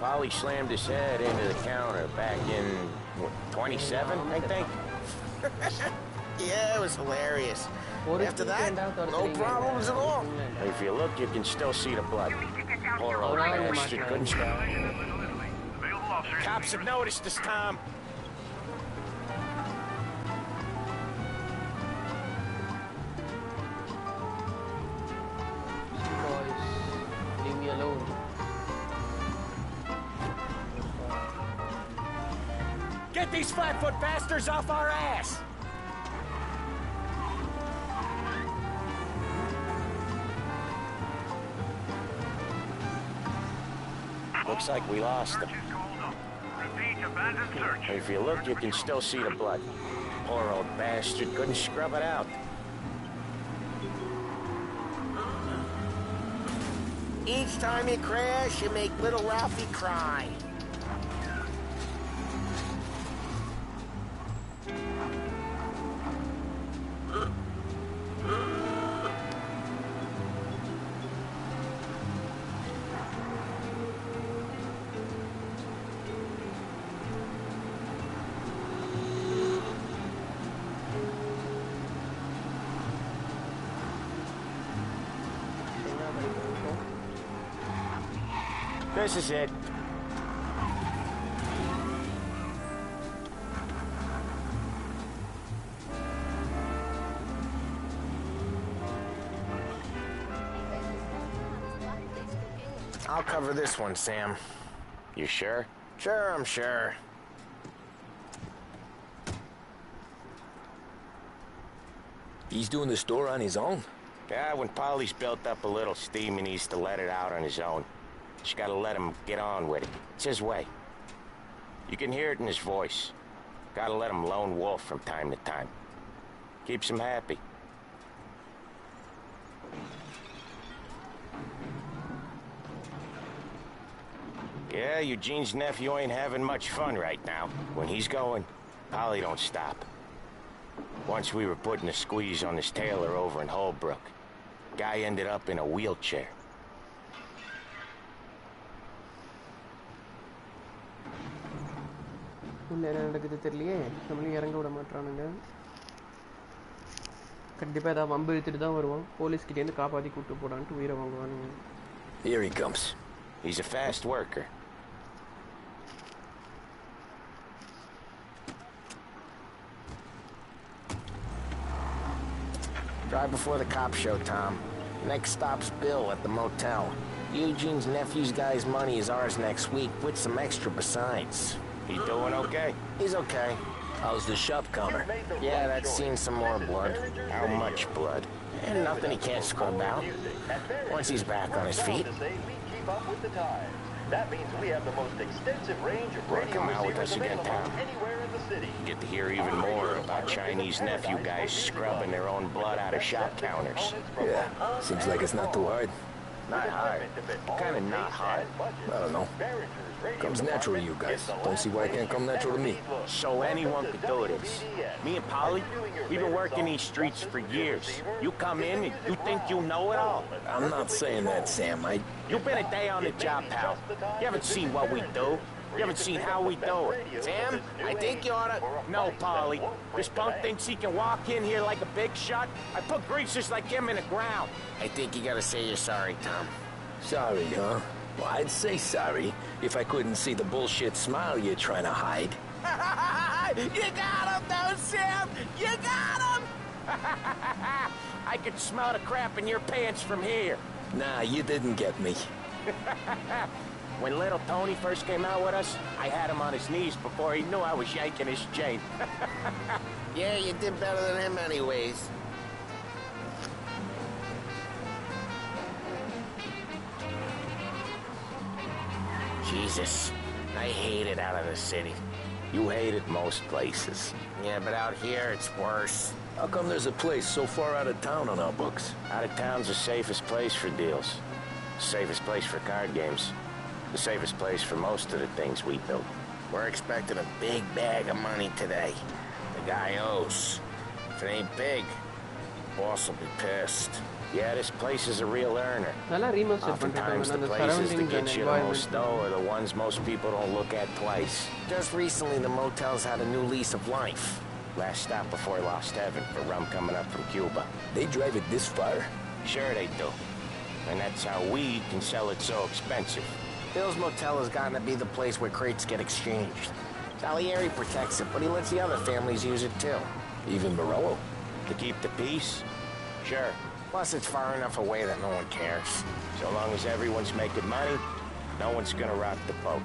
Polly slammed his head into the counter back in, what, 27, I think? Yeah, it was hilarious. After that, no problems at all. If you look, you can still see the blood. Poor old bastard couldn't... Cops have noticed us, Tom. Boys, leave me alone. Get these flat-foot bastards off our ass! Looks like we lost them. If you look, you can still see the blood. Poor old bastard couldn't scrub it out. Each time you crash, you make little Ralphie cry. This is it. I'll cover this one, Sam. You sure? Sure, I'm sure. He's doing the store on his own? Yeah, when Polly's built up a little steam, he needs to let it out on his own. Just gotta let him get on with it. It's his way. You can hear it in his voice. Gotta let him lone wolf from time to time. Keeps him happy. Yeah, Eugene's nephew ain't having much fun right now. When he's going, Polly don't stop. Once we were putting a squeeze on this tailor over in Holbrook. Guy ended up in a wheelchair. என்ன நடக்குது தெரியலையே, நம்மளையும் இறங்க விட மாட்டானுங்க. கண்டிப்பாக ஏதாவது வம்பு இழுத்துட்டு தான் வருவான். போலீஸ்கிட்டேருந்து காப்பாற்றி கூப்பிட்டு போடான்ட்டு உயிரை வாங்குவானுங்க. Here he comes. He's a fast worker. Drive before the cops show, Tom. Next stop's Bill at the motel. Eugene's nephew's guy's money is ours next week, with some extra besides. He doing okay? He's okay. How's the shop counter? Yeah, that's seen some more blood. How much blood? And nothing he can't scrub out. Once he's back on his feet. That means we have the most extensive range of radio come out with receivers us again, available Tom. anywhere in the city. Get to hear even more about Chinese nephew guys scrubbing their own blood out of shop counters. Yeah, seems like it's not too hard. Not hard. Kinda not hard. I don't know. Comes natural to you guys. Don't see why it can't come natural to me. So anyone could do this. Me and Polly, we've been working these streets for years. You come in and you think you know it all. I'm not saying that, Sam. You've been a day on the job, pal. You haven't seen what we do. You haven't seen how we do it. Sam, I think you oughta... No, Polly. This punk thinks he can walk in here like a big shot. I put greasers like him in the ground. I think you gotta say you're sorry, Tom. Sorry, huh? Well, I'd say sorry if I couldn't see the bullshit smile you're trying to hide. You got him, though, Sam! You got him! I could smell the crap in your pants from here. Nah, you didn't get me. When little Tony first came out with us, I had him on his knees before he knew I was yanking his chain. Yeah, you did better than him anyways. Jesus, I hate it out of the city. You hate it most places. Yeah, but out here it's worse. How come there's a place so far out of town on our books? Out of town's the safest place for deals. Safest place for card games. The safest place for most of the things we build. We're expecting a big bag of money today. The guy owes. If it ain't big, boss will be pissed. Yeah, this place is a real earner. Oftentimes the the places that get you the environment. most dough are the ones most people don't look at twice. Just recently, the motel's had a new lease of life. Last stop before Lost Heaven for rum coming up from Cuba. They drive it this far? Sure they do. And that's how we can sell it so expensive. Bill's Motel has gotten to be the place where crates get exchanged. Salieri protects it, but he lets the other families use it too. Even Morello? To keep the peace? Sure. Plus, it's far enough away that no one cares. So long as everyone's making money, no one's gonna rock the boat.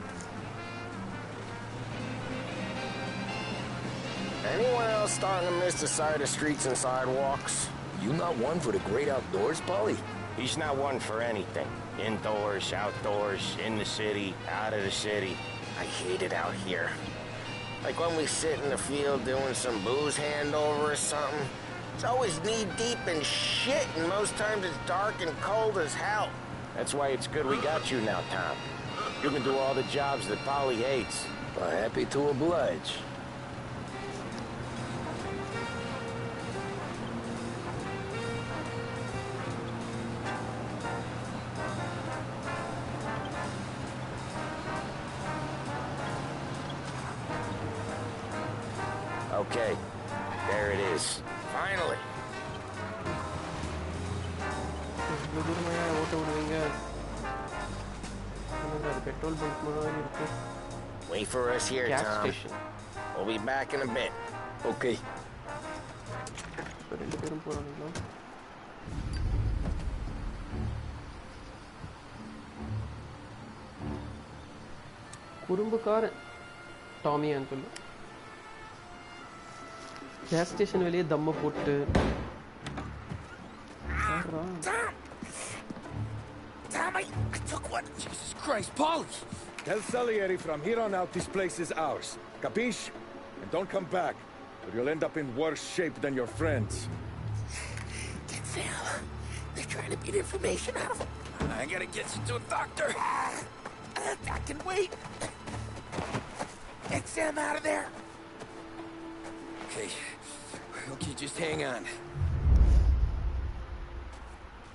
Anyone else starting to miss the side of streets and sidewalks? You not one for the great outdoors, Polly? He's not one for anything. Indoors, outdoors, in the city, out of the city. I hate it out here. Like when we sit in the field doing some booze handover or something. It's always knee-deep in shit, and most times it's dark and cold as hell. That's why it's good we got you now, Tom. You can do all the jobs that Polly hates. Well, happy to oblige. Okay, there it is. Finally. Wait for us here, Gas Tom. station. We'll be back in a bit. Okay. குறும்புக்காரன் Tommy Angelo gas station வெளியே தம்ம போட்டு Tommy, I took one. Jesus Christ, Polly! Tell Salieri from here on out this place is ours. Capiche? And don't come back, or you'll end up in worse shape than your friends. Get Sam. They're trying to beat information out of him. I gotta get you to a doctor. I can wait. Get Sam out of there. Okay, just hang on.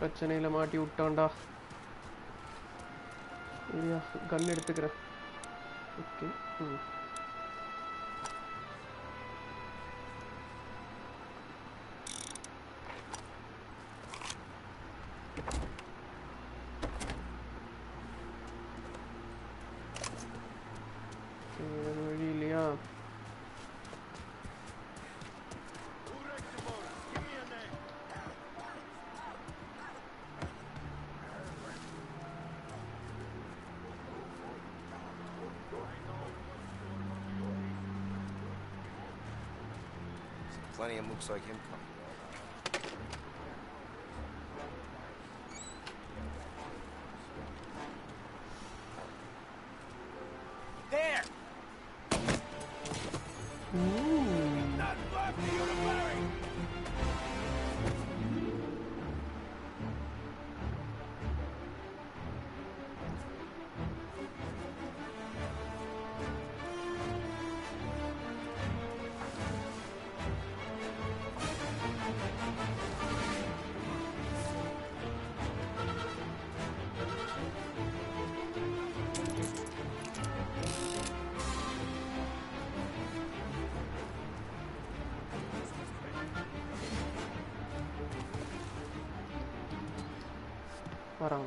பிரச்சனையில மாட்டி விட்டான்டா. இல்லையா கன் எடுத்துக்கிறேன். Okay. வழி இல்லையா? Plenty of mooks like him coming. There! Not left for you to bury! வரேன்.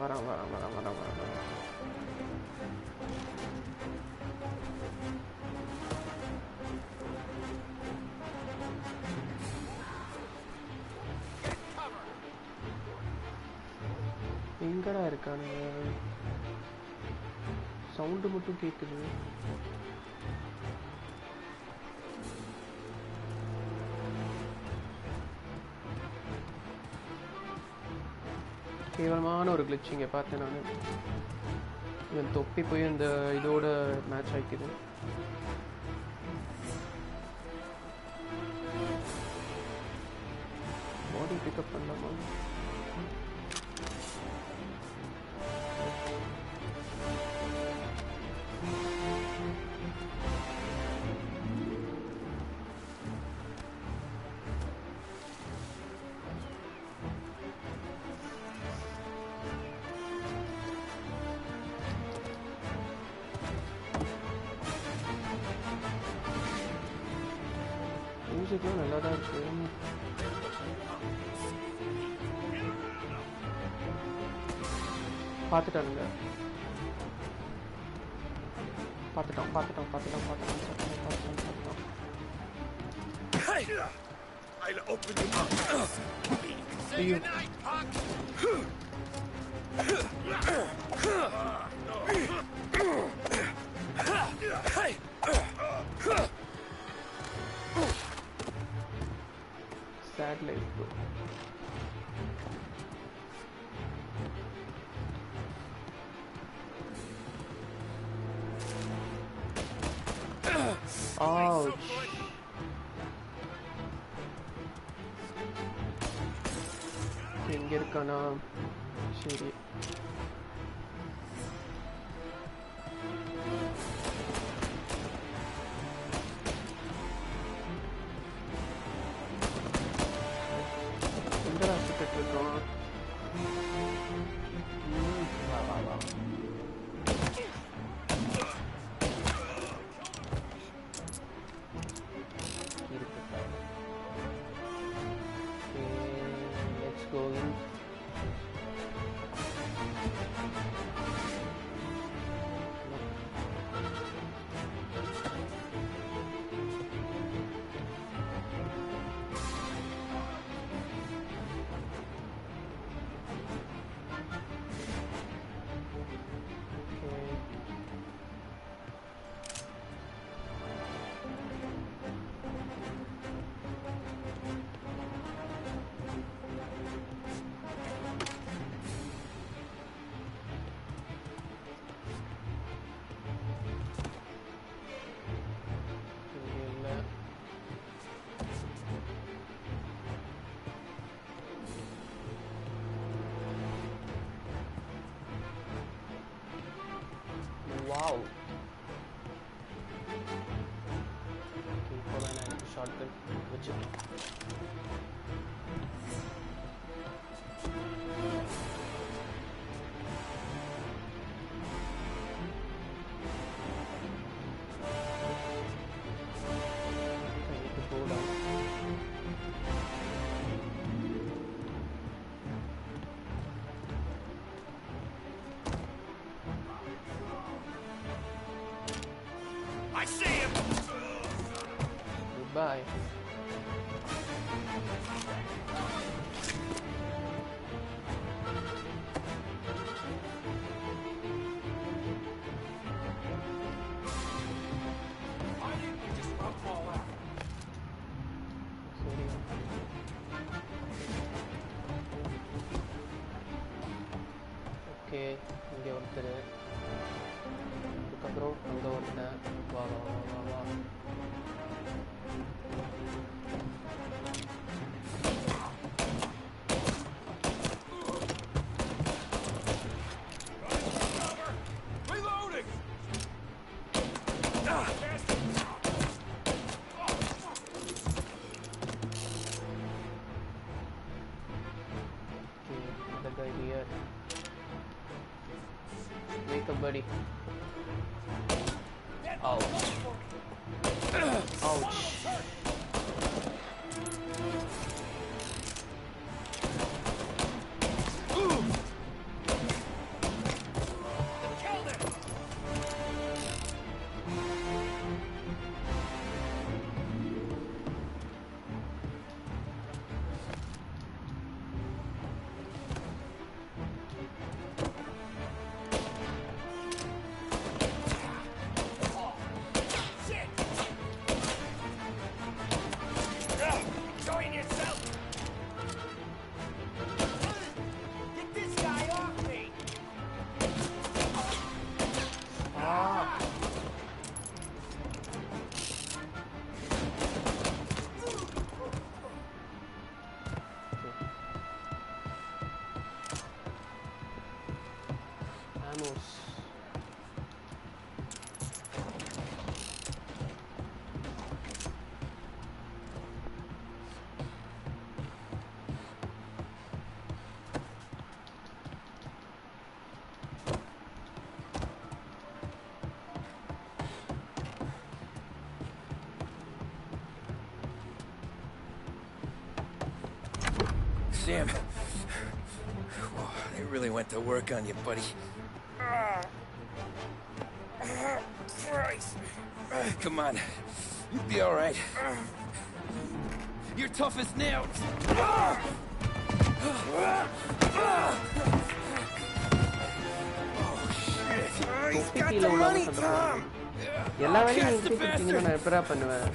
எங்கடா இருக்கானுங்க? Sound மட்டும் கேக்குது. கேவலமான ஒரு கிளிச் இங்கே பார்த்தேன் நான். இவன் தொப்பி போய் இந்த இதோட மேட்ச் ஆகிக்குது. பாடி பிக்கப் பண்ணலாமா? மியூசிக்லாம் நல்லா தான் இருக்கு. பார்த்துட்டானுங்க. பார்த்துட்டோம். I'll open you up. Say goodnight, punk. Sad life, bro. Ouch. எங்க இருக்கானா? சரி. எங்கடா சுத்திட்டு இருக்கோம்? வா. Let's go in. Wow. Okay, for an shortcut, which I see him! Goodbye. Why didn't you just rub them all out? Okay, இங்கே ஒருத்தர் அதுக்கப்புறம் அங்கே ஒருத்தன் வா வா வா வா வா Reloading! Okay, another guy here. Wake up, buddy. Ouch. Ouch. Join yourself! Get this guy off me! Ah. Ammos. Sam. Whoa, they really went to work on you, buddy. Christ! Come on. You'll be all right. You're tough as nails. தொப்பிக்கீழ உள்ளவங்க சண்டை போடுறாங்க. எல்லா வேலையும் நிறுத்தி கொடுத்தீங்கன்னா நான் எப்படா பண்ணுவேன்?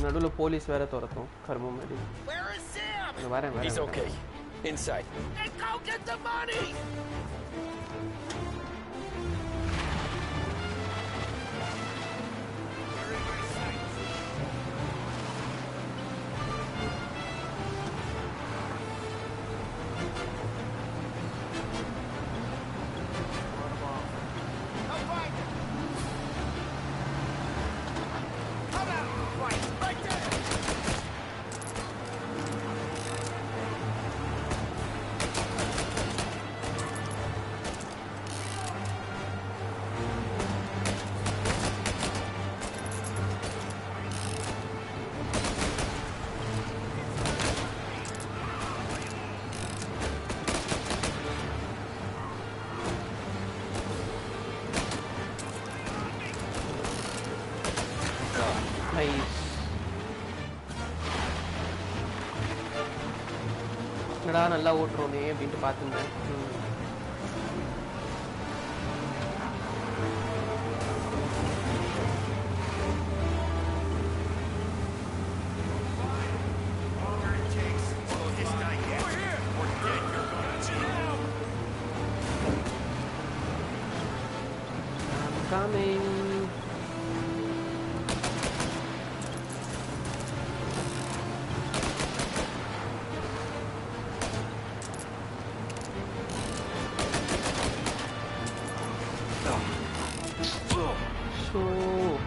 நடுவில் போலீஸ் வேற துரத்தும் கர்மம் மாதிரி. வரேன் வரேன். He's okay. Inside. Then go get the money! என்னடா நல்லா ஓட்டுறோமே அப்படின்ட்டு பார்த்துருந்தேன். Coming. So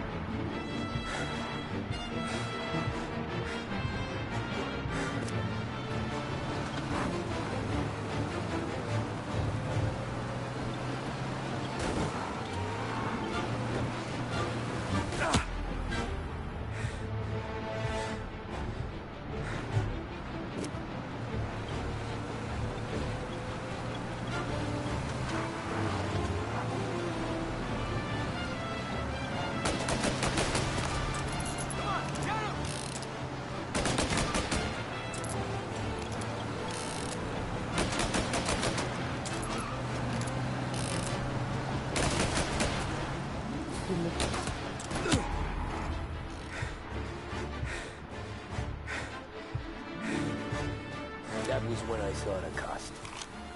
That was when I saw the cost.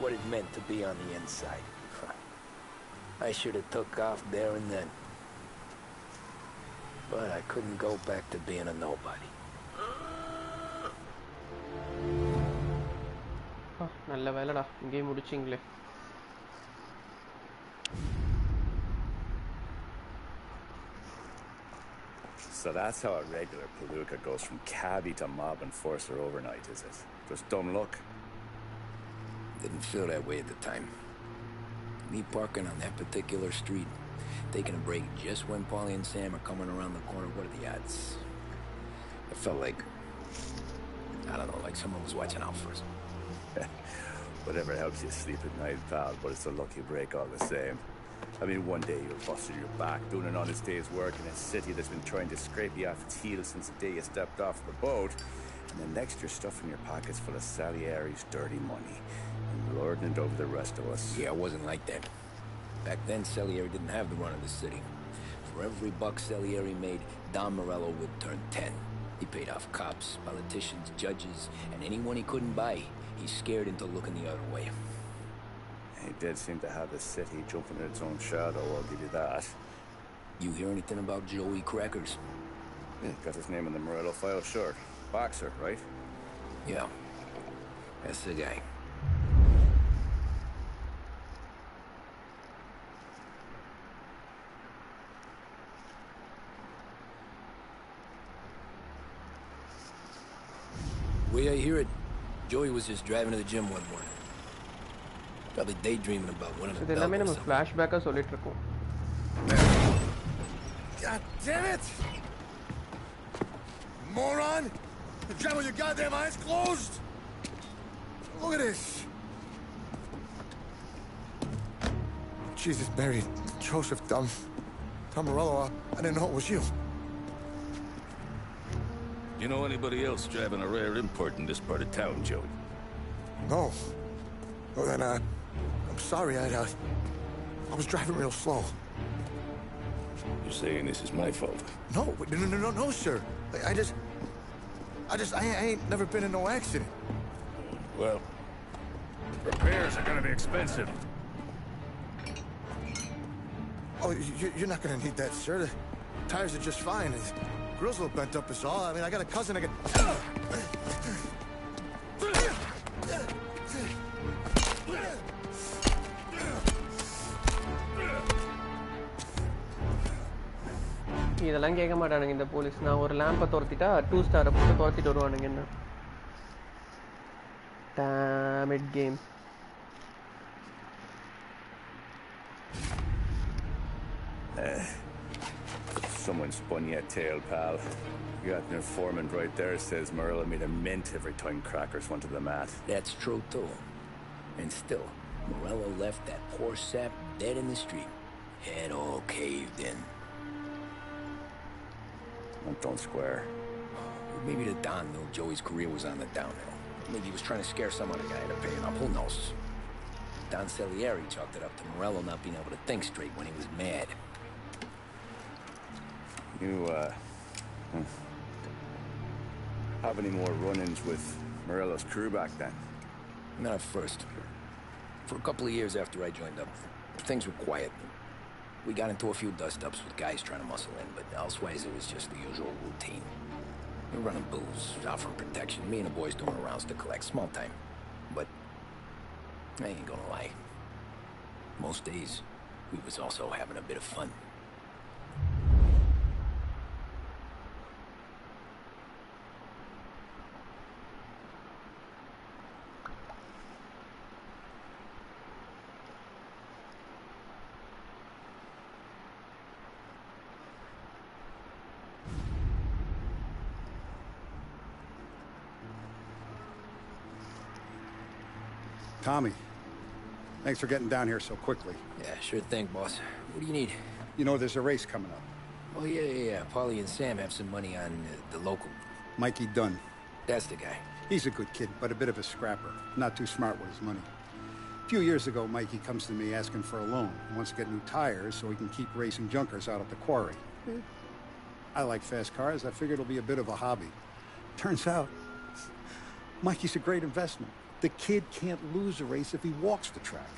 What it meant to be on the inside. I should have took off there and then. But I couldn't go back to being a nobody. நல்ல வேலைடா இங்கே முடிச்சிங்களே. So that's how a regular palooka goes from cabbie to mob enforcer overnight, is it? Just dumb luck? Didn't feel that way at the time. Me parking on that particular street, taking a break just when Paulie and Sam are coming around the corner, what are the odds? It felt like, I don't know, like someone was watching out for us. Whatever helps you sleep at night, pal, but it's a lucky break all the same. I mean, one day you'll busted your back doing an honest day's work in a city that's been trying to scrape you off its heels since the day you stepped off the boat, and then next you're stuffing your pockets full of Salieri's dirty money and lording it over the rest of us. Yeah, it wasn't like that. Back then, Salieri didn't have the run of the city. For every buck Salieri made, Don Morello would turn 10. He paid off cops, politicians, judges, and anyone he couldn't buy, he scared into looking the other way. He did seem to have the city jumping in its own shadow, I'll give you that. You hear anything about Joey Crackers? Yeah, got his name in the Morello file, sure. Boxer, right? Yeah, that's the guy. The way I hear it, Joey was just driving to the gym one morning. Probably daydreaming about one of the இதெல்லாமே நம்ம ஃபிளாஷ்பேக்கா சொல்லிட்டு இருக்கோம். God damn it! Moron! You're driving with your goddamn eyes closed! Look at this! Jesus, Mary, Joseph, Tom Morello, I didn't know it was you. You know anybody else driving a rare import in this part of town, Joey? No. Well, then, I'm sorry, I was driving real slow. You're saying this is my fault? No, no, sir. I ain't never been in no accident. Well, repairs are gonna be expensive. Oh, you're not gonna need that, sir. The tires are just fine. The grill's a little bent up is all. I mean, I got a cousin I can... இதெல்லாம் கேட்க மாட்டானுங்க இந்த police. நான் ஒரு லேம்பை துரத்திட்டா 2 ஸ்டாரை போட்டு துரத்திட்டு வருவானுங்க என்ன. Damn it game. Someone spun you a tail, pal. You got an informant right there says Morello made a mint every time Crackers went to the mat. That's true, too. And still, Morello left that poor sap dead in the street. Head all caved in. Don't square. Maybe the Don knew Joey's career was on the downhill. Maybe he was trying to scare some other guy into paying up. Who knows? Don Salieri chalked it up to Morello not being able to think straight when he was mad. You, have any more run-ins with Morello's crew back then? Not at first. For a couple of years after I joined up, things were quiet. We got into a few dust-ups with guys trying to muscle in, but elsewise it was just the usual routine. We're running booze, offering protection, me and the boys doing rounds to collect, small time. But I ain't gonna lie. Most days, we was also having a bit of fun. Tommy, thanks for getting down here so quickly. Yeah, sure thing, boss. What do you need? You know, there's a race coming up. Oh, yeah. Paulie and Sam have some money on the local. Mikey Dunn. That's the guy. He's a good kid, but a bit of a scrapper. Not too smart with his money. A few years ago, Mikey comes to me asking for a loan. He wants to get new tires so he can keep racing junkers out at the quarry. I like fast cars. I figured it'll be a bit of a hobby. Turns out, Mikey's a great investment. The kid can't lose a race if he walks the track.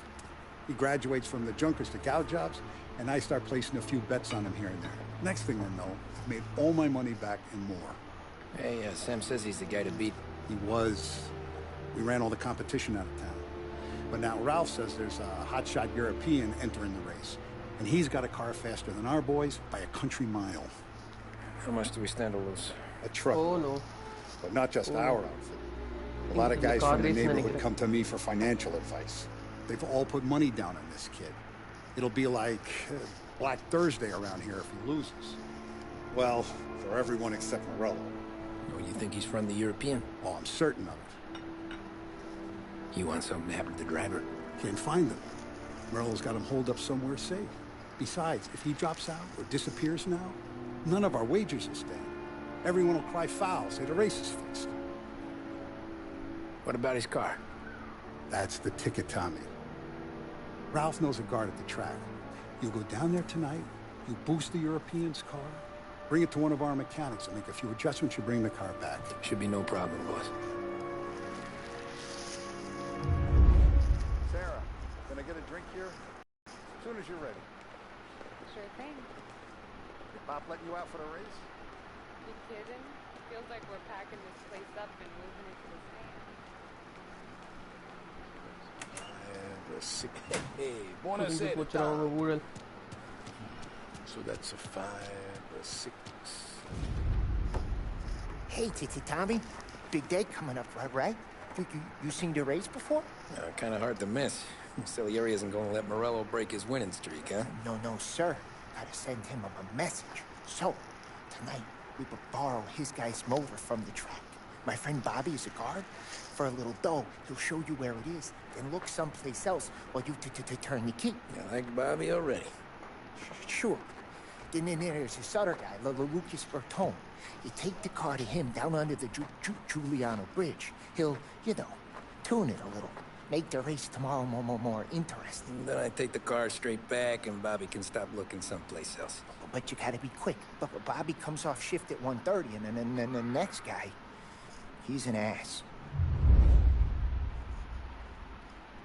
He graduates from the junkers to gal jobs, and I start placing a few bets on him here and there. Next thing I know, I've made all my money back and more. Hey, Sam says he's the guy to beat. He was. We ran all the competition out of town. But now Ralph says there's a hotshot European entering the race, and he's got a car faster than our boys by a country mile. How much do we stand to lose? A truck. Oh, no. But not just our outfit. A lot of guys from the neighborhood come to me for financial advice. They've all put money down on this kid. It'll be like Black Thursday around here if he loses. Well, for everyone except Morello. Oh, you think he's from the European? Oh, I'm certain of it. You want something to happen to the driver? Can't find him. Morello's got him holed up somewhere safe. Besides, if he drops out or disappears now, none of our wagers will stand. Everyone will cry foul, say the race is fixed. What about his car? That's the ticket, Tommy. Ralph knows a guard at the track. You go down there tonight, you boost the European's car, bring it to one of our mechanics and make a few adjustments, you bring the car back. Should be no problem, boss. Sarah, can I get a drink here? As soon as you're ready. Sure thing. Did Bob let you out for the race? You kidding? Feels like we're packing this place up and moving it to the sand. Hey, buonasera. So that's a 5, a 6. Hey, Tommy. Big day coming up, right? You seen the race before? Kind of hard to miss. Salieri isn't going to let Morello break his winning streak, huh? No, sir. Gotta send him a message. So, tonight, we will borrow his guy's motor from the track. My friend Bobby is a guard. For a little dough, he'll show you where it is, then look someplace else while you turn the key. I like Bobby already. Sure. Then there's this other guy, Lucas Bertone. You take the car to him down under the Giuliano Bridge. He'll, tune it a little. Make the race tomorrow more interesting. Then I take the car straight back and Bobby can stop looking someplace else. But you gotta be quick. But Bobby comes off shift at 1:30, and then the next guy, he's an ass.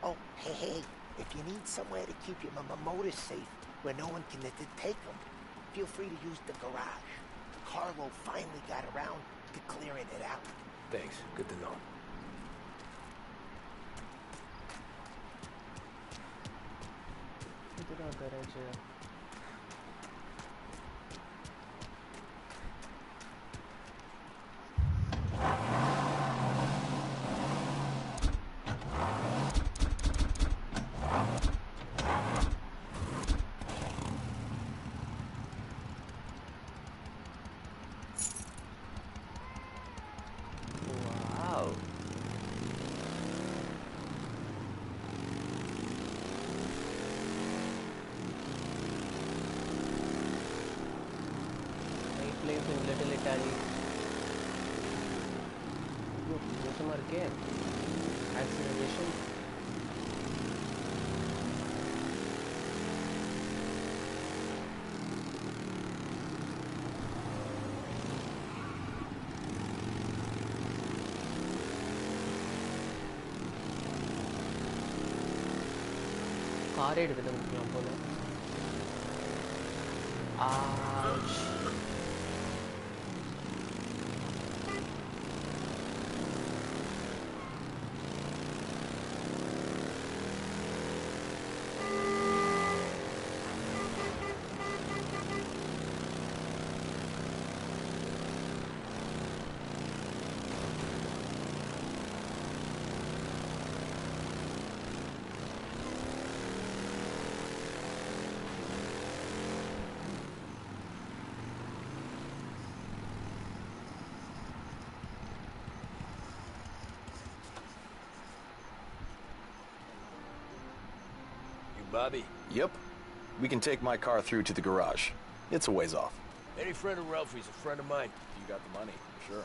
Oh, hey, if you need somewhere to keep your motor safe, where no one can take them, feel free to use the garage. Carlo finally got around to clearing it out. Thanks, good to know. In Little Italy. Look, there's some arcade. Acceleration. Car எடுத்துட்டு Ouch. Bobby? Yep. We can take my car through to the garage. It's a ways off. Any friend of Ralphie's a friend of mine. You got the money, sure.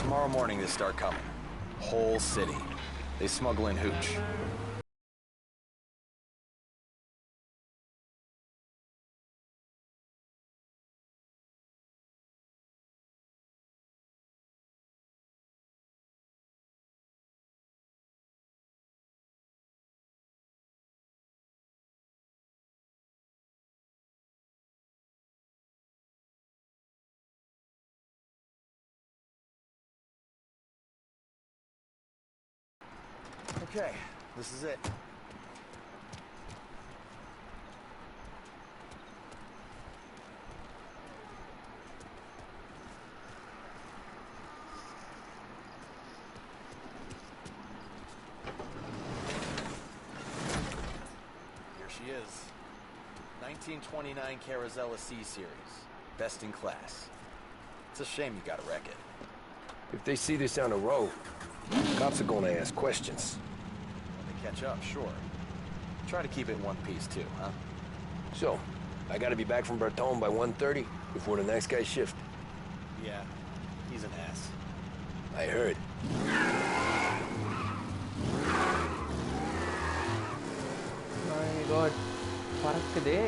Tomorrow morning they start coming. Whole city. They smuggle in hooch. Okay, this is it. Here she is. 1929 Carazella C Series. Best in class. It's a shame you gotta wreck it. If they see this on the road, cops are gonna ask questions. When they catch up, sure. Try to keep it in one piece, too, huh? So, I gotta be back from Bertone by 1:30 before the next guy's shift. Yeah, he's an ass. I heard. My god, பறக்குதே.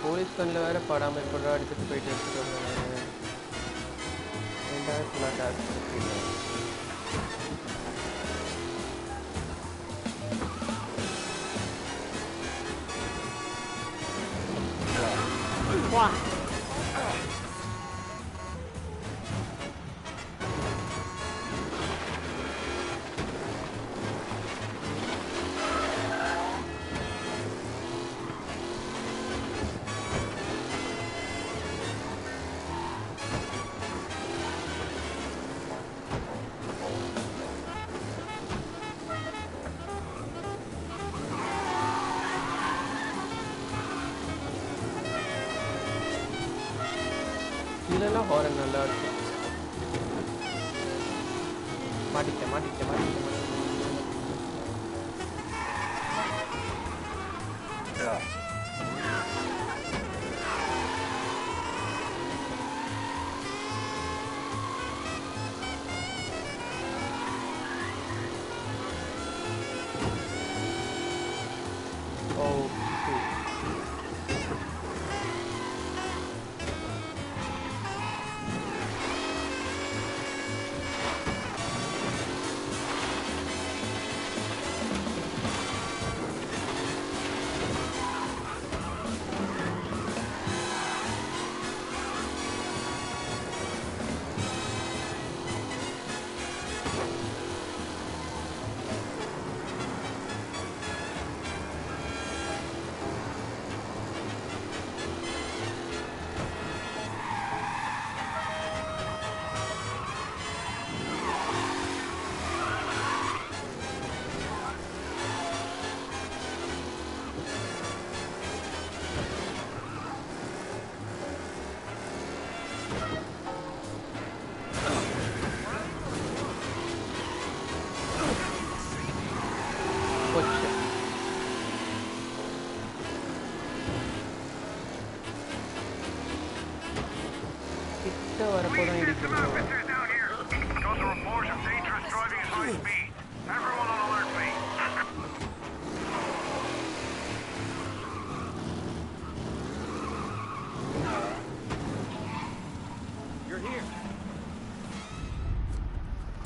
Police கண்ணில் வேற படாமல் எப்படா எடுத்துகிட்டு போயிட்டு எடுத்துகிட்டு வந்தாங்க. ஃபுல்லாக டாஸ்க் இருக்கு. வா இதெல்லாம் ஹாரர் நல்லா இருக்கும். மாட்டிக்கிட்டேன்.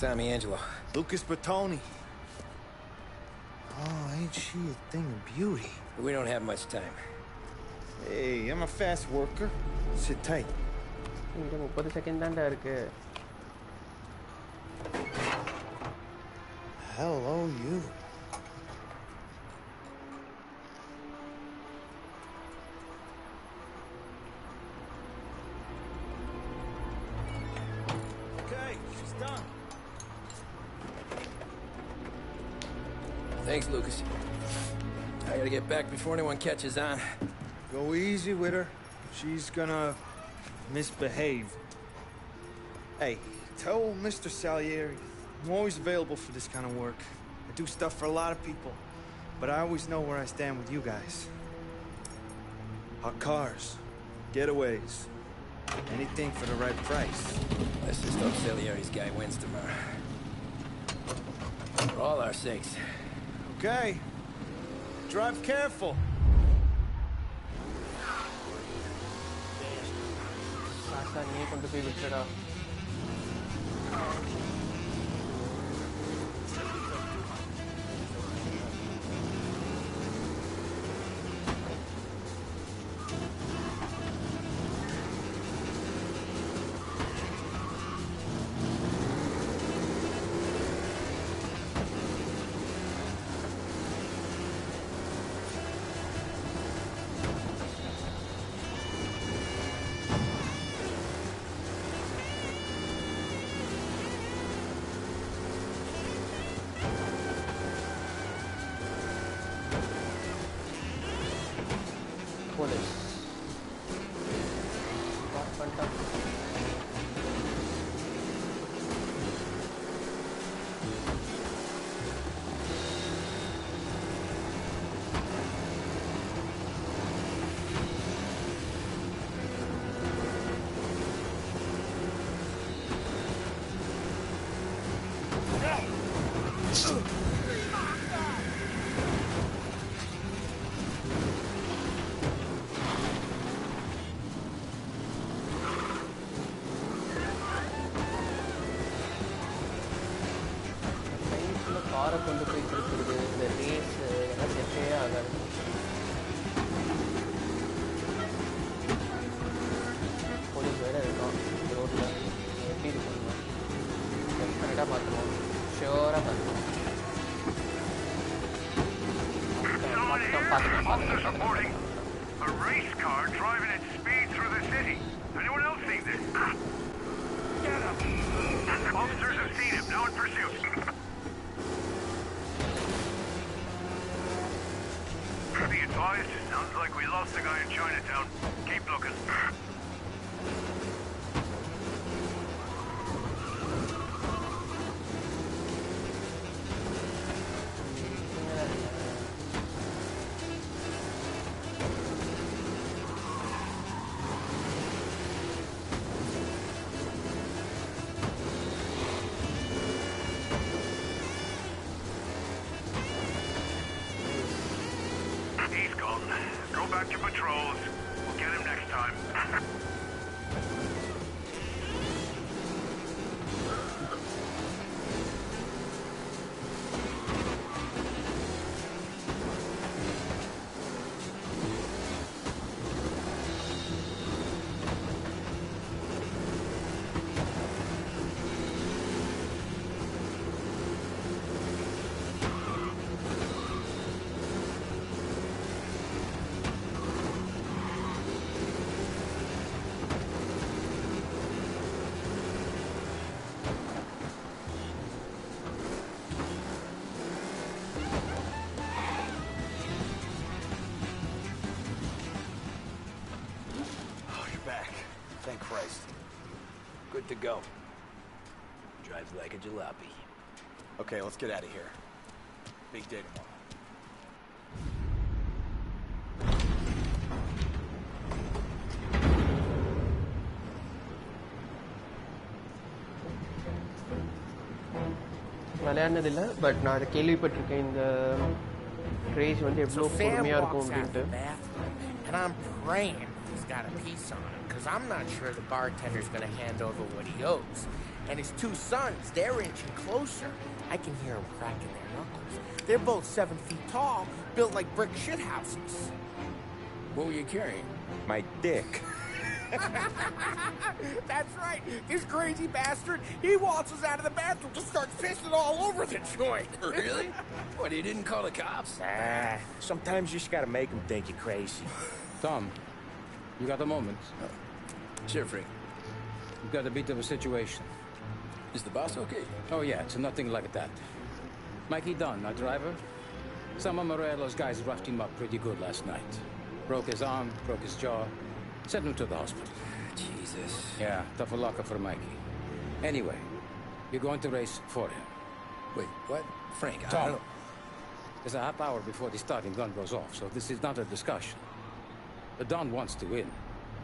Tommy Angelo. Lucas Bertoni. Oh, ain't she a thing of beauty? We don't have much time. Hey, I'm a fast worker. Sit tight. இன்னும் 30 செகண்ட் தான்டா இருக்கு. Hello, you. Thanks, Lucas. I gotta get back before anyone catches on. Go easy with her. She's gonna misbehave. Hey, tell Mr. Salieri I'm always available for this kind of work. I do stuff for a lot of people, but I always know where I stand with you guys. Hot cars, getaways, anything for the right price. Let's just hope Salieri's guy wins tomorrow. For all our sakes. Okay. Drive careful. நீ கொண்டு போய் விட்டுடா. காரை கொண்டு போய் திருப்புறது இந்த race எல்லாம் செட்டே ஆகாது. போலீஸ் வேற இருக்கான் ரோட்டில் எப்படி இருக்குங்க டெஃபினட்டாக பார்த்துருவோம் ஷியோராக பார்த்துருவோம். A race car driving at speed through the city. Anyone else seen this? Get him! Officers have seen him, now in pursuit. Be advised, sounds like we lost the guy in Chinatown. Keep looking. He's gone. Go back to patrols. We'll get him next time. Thank Christ. Good to go. Drives like a jalopy. Okay, let's get out of here. Big day tomorrow. விளையாடினதில்லை but நான் அதை கேள்விப்பட்டிருக்கேன் இந்த race வந்து எவ்வளோ பொறுமையாக இருக்கும் அப்படின்ட்டு. And I'm praying he's got a piece on him, because I'm not sure the bartender's going to hand over what he owes. And his two sons, they're inching closer. I can hear them cracking their knuckles. They're both 7 feet tall, built like brick shithouses. What were you carrying? My dick. That's right. This crazy bastard, he waltzes out of the bathroom to start pissing all over the joint. Really? What, he didn't call the cops? Sometimes you just gotta make them think you're crazy. Tom, you got a moment? Sure, Frank. You've got a bit of a situation. Is the boss okay? Oh, yeah, it's nothing like that. Mikey Dunn, our driver, Some of Morello's guys roughed him up pretty good last night. Broke his arm, broke his jaw, sent him to the hospital. Jesus. Yeah, tough luck for Mikey. Anyway, you're going to race for him. Wait, what? Frank, I Tom, don't... there's a half hour before the starting gun goes off, so this is not a discussion. The Don wants to win,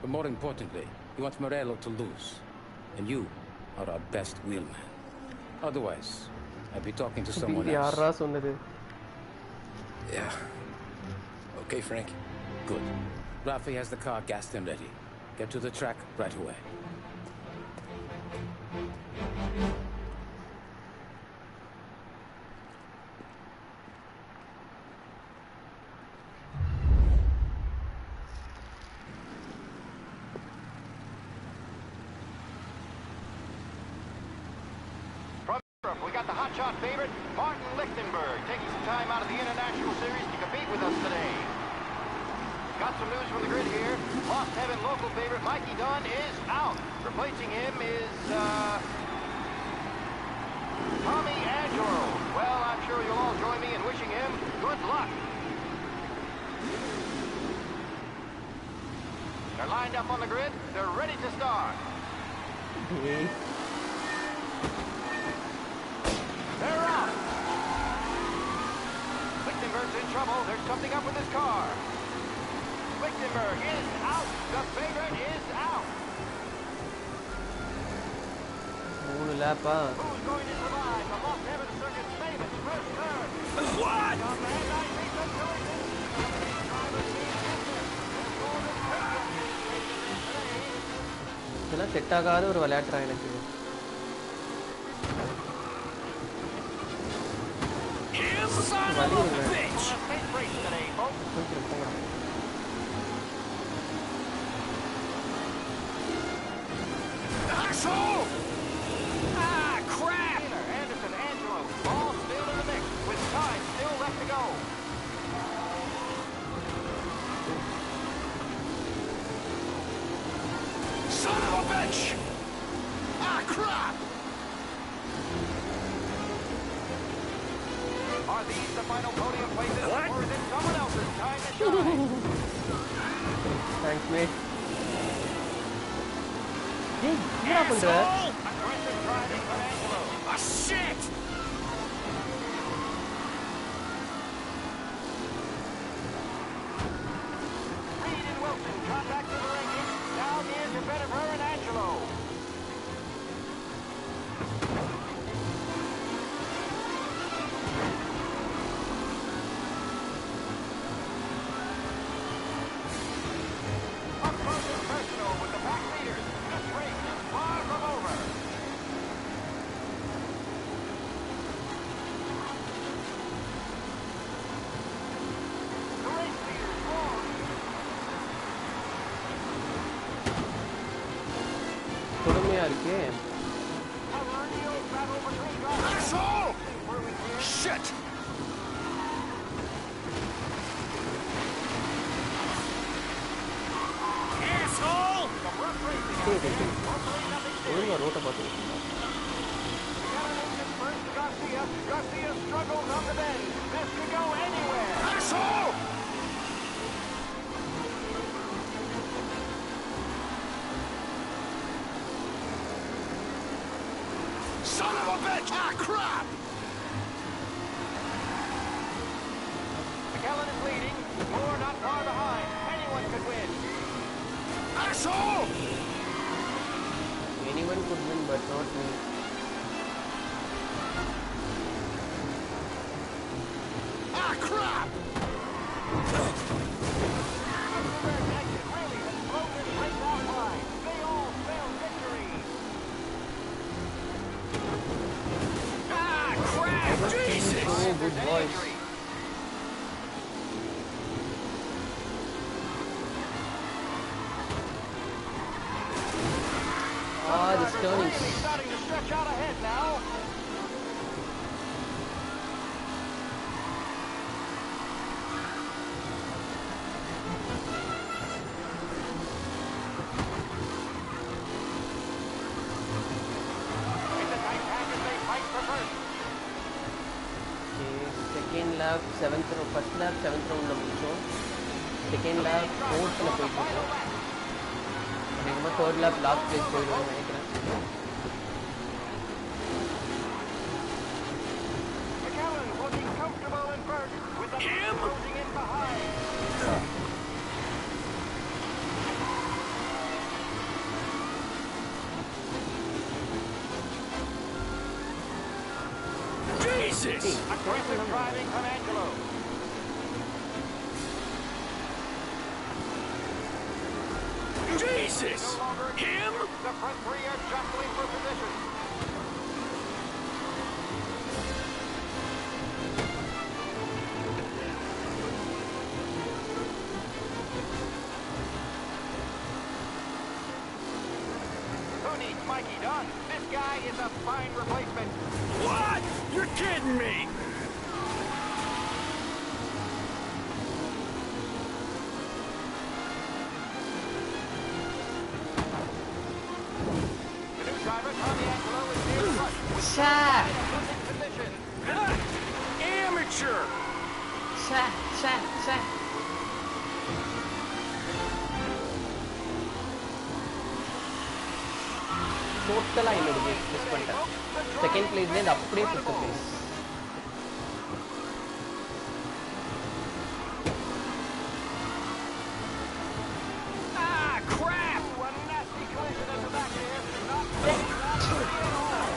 but more importantly, he wants Morello to lose. And you are our best wheelman. Otherwise, I'd be talking to someone else. Yeah. Okay, Frank. Good. Rafi has the car gassed and ready. Get to the track right away. We got the hotshot favorite, Martin Lichtenberg, taking some time out of the International Series to compete with us today. Got some news from the grid here. Lost Heaven local favorite Mikey Dunn is out. Replacing him is, Tommy Angelo. Well, I'm sure you'll all join me in wishing him good luck. They're lined up on the grid. They're ready to start. They're out. Lichtenberg's in trouble. There's something up with his car. Lichtenberg is out. The favorite is out. Who's going to survive the Lost Heaven Circuit's famous first turn? What? இதெல்லாம் set ஆகாத ஒரு விளையாட்டுறா எனக்கு. Son of a bitch! Asshole! Ah, crap! Anderson, Angelo, all still in the mix, with time still left to go. Son of a bitch! Ah, crap! Are these the final podium places, or is it someone else's time to shine? Thanks, mate. Hey, what happened there? Aggressive driving from Angelo. Ah, shit! Reed and Wilson got back to the ring. Down the end to Bennifer and Angelo. Up close and personal with the back leaders. This race is far from over. The race leaders won. கொடுமையா இருக்கே. Asshole! Shit! Asshole! ஒழுங்கா ரோட்டை பார்த்து. Garcia struggles on the bend. This could go anywhere. Asshole! Son of a bitch! Ah, crap! McKellen is leading. Moore not far behind. Anyone could win. Asshole! Anyone could win, but not me. Ah, crap! Ah, crap! Jesus! Oh, good boys. Ah, this turning. Starting to stretch out ahead now. It's a tight pack as they fight for first. Okay, second lap. lap 7th round, first lap 7th round முடிச்சோம். Second lap 4th ல போயிட்டு இருக்கோம். அதிகமாக third lap last place போயிடுவோம்னு நினைக்கிறேன். Looking comfortable in first with the closing in behind. Jesus! Aggressive driving from Angelo. Jesus! Him? The front three are jostling for position. Who needs Mikey Dunn? This guy is a fine replacement. What? You're kidding me! The new driver, Tommy Angelo, is near the front with Shaq. position. Amateur! Shaq. டோட்டலாக என்னோட miss பண்ணிட்டேன். Second பிளேஸ்லேருந்து அப்படியே fifth place. Ah, crap! A nasty collision at the back here. Not pretty at all.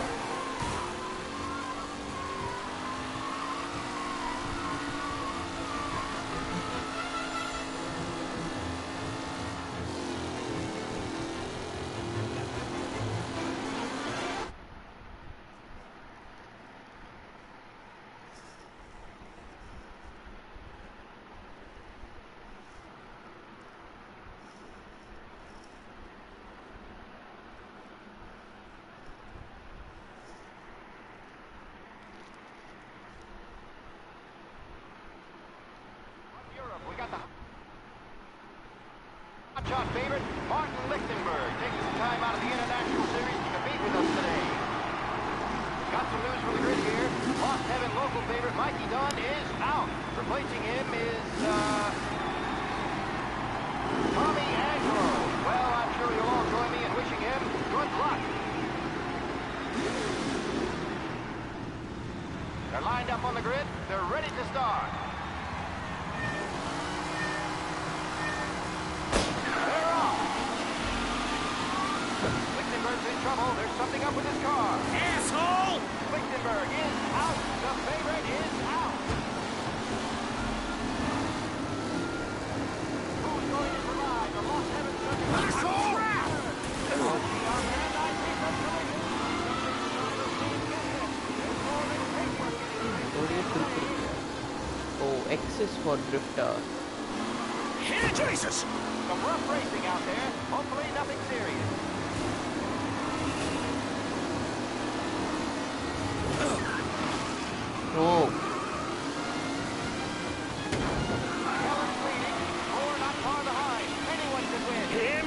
We got the hotshot favorite, Martin Lichtenberg, taking some time out of the International Series to compete with us today. Got some news from the grid here. Lost Heaven local favorite Mikey Dunn is out. Replacing him is, Tommy Angelo. Well, I'm sure you'll all join me in wishing him good luck. They're lined up on the grid. They're ready to start. Lichtenberg's in trouble. There's something up with his car. Asshole! Lichtenberg is out. The favorite is out. Who's going to survive the Lost Heaven circuit? Asshole! Oh, X is for drifter. Jesus! Some rough racing out there. Hopefully nothing serious. Oh. Kellen's leading. Or not far behind. Anyone can win. Him?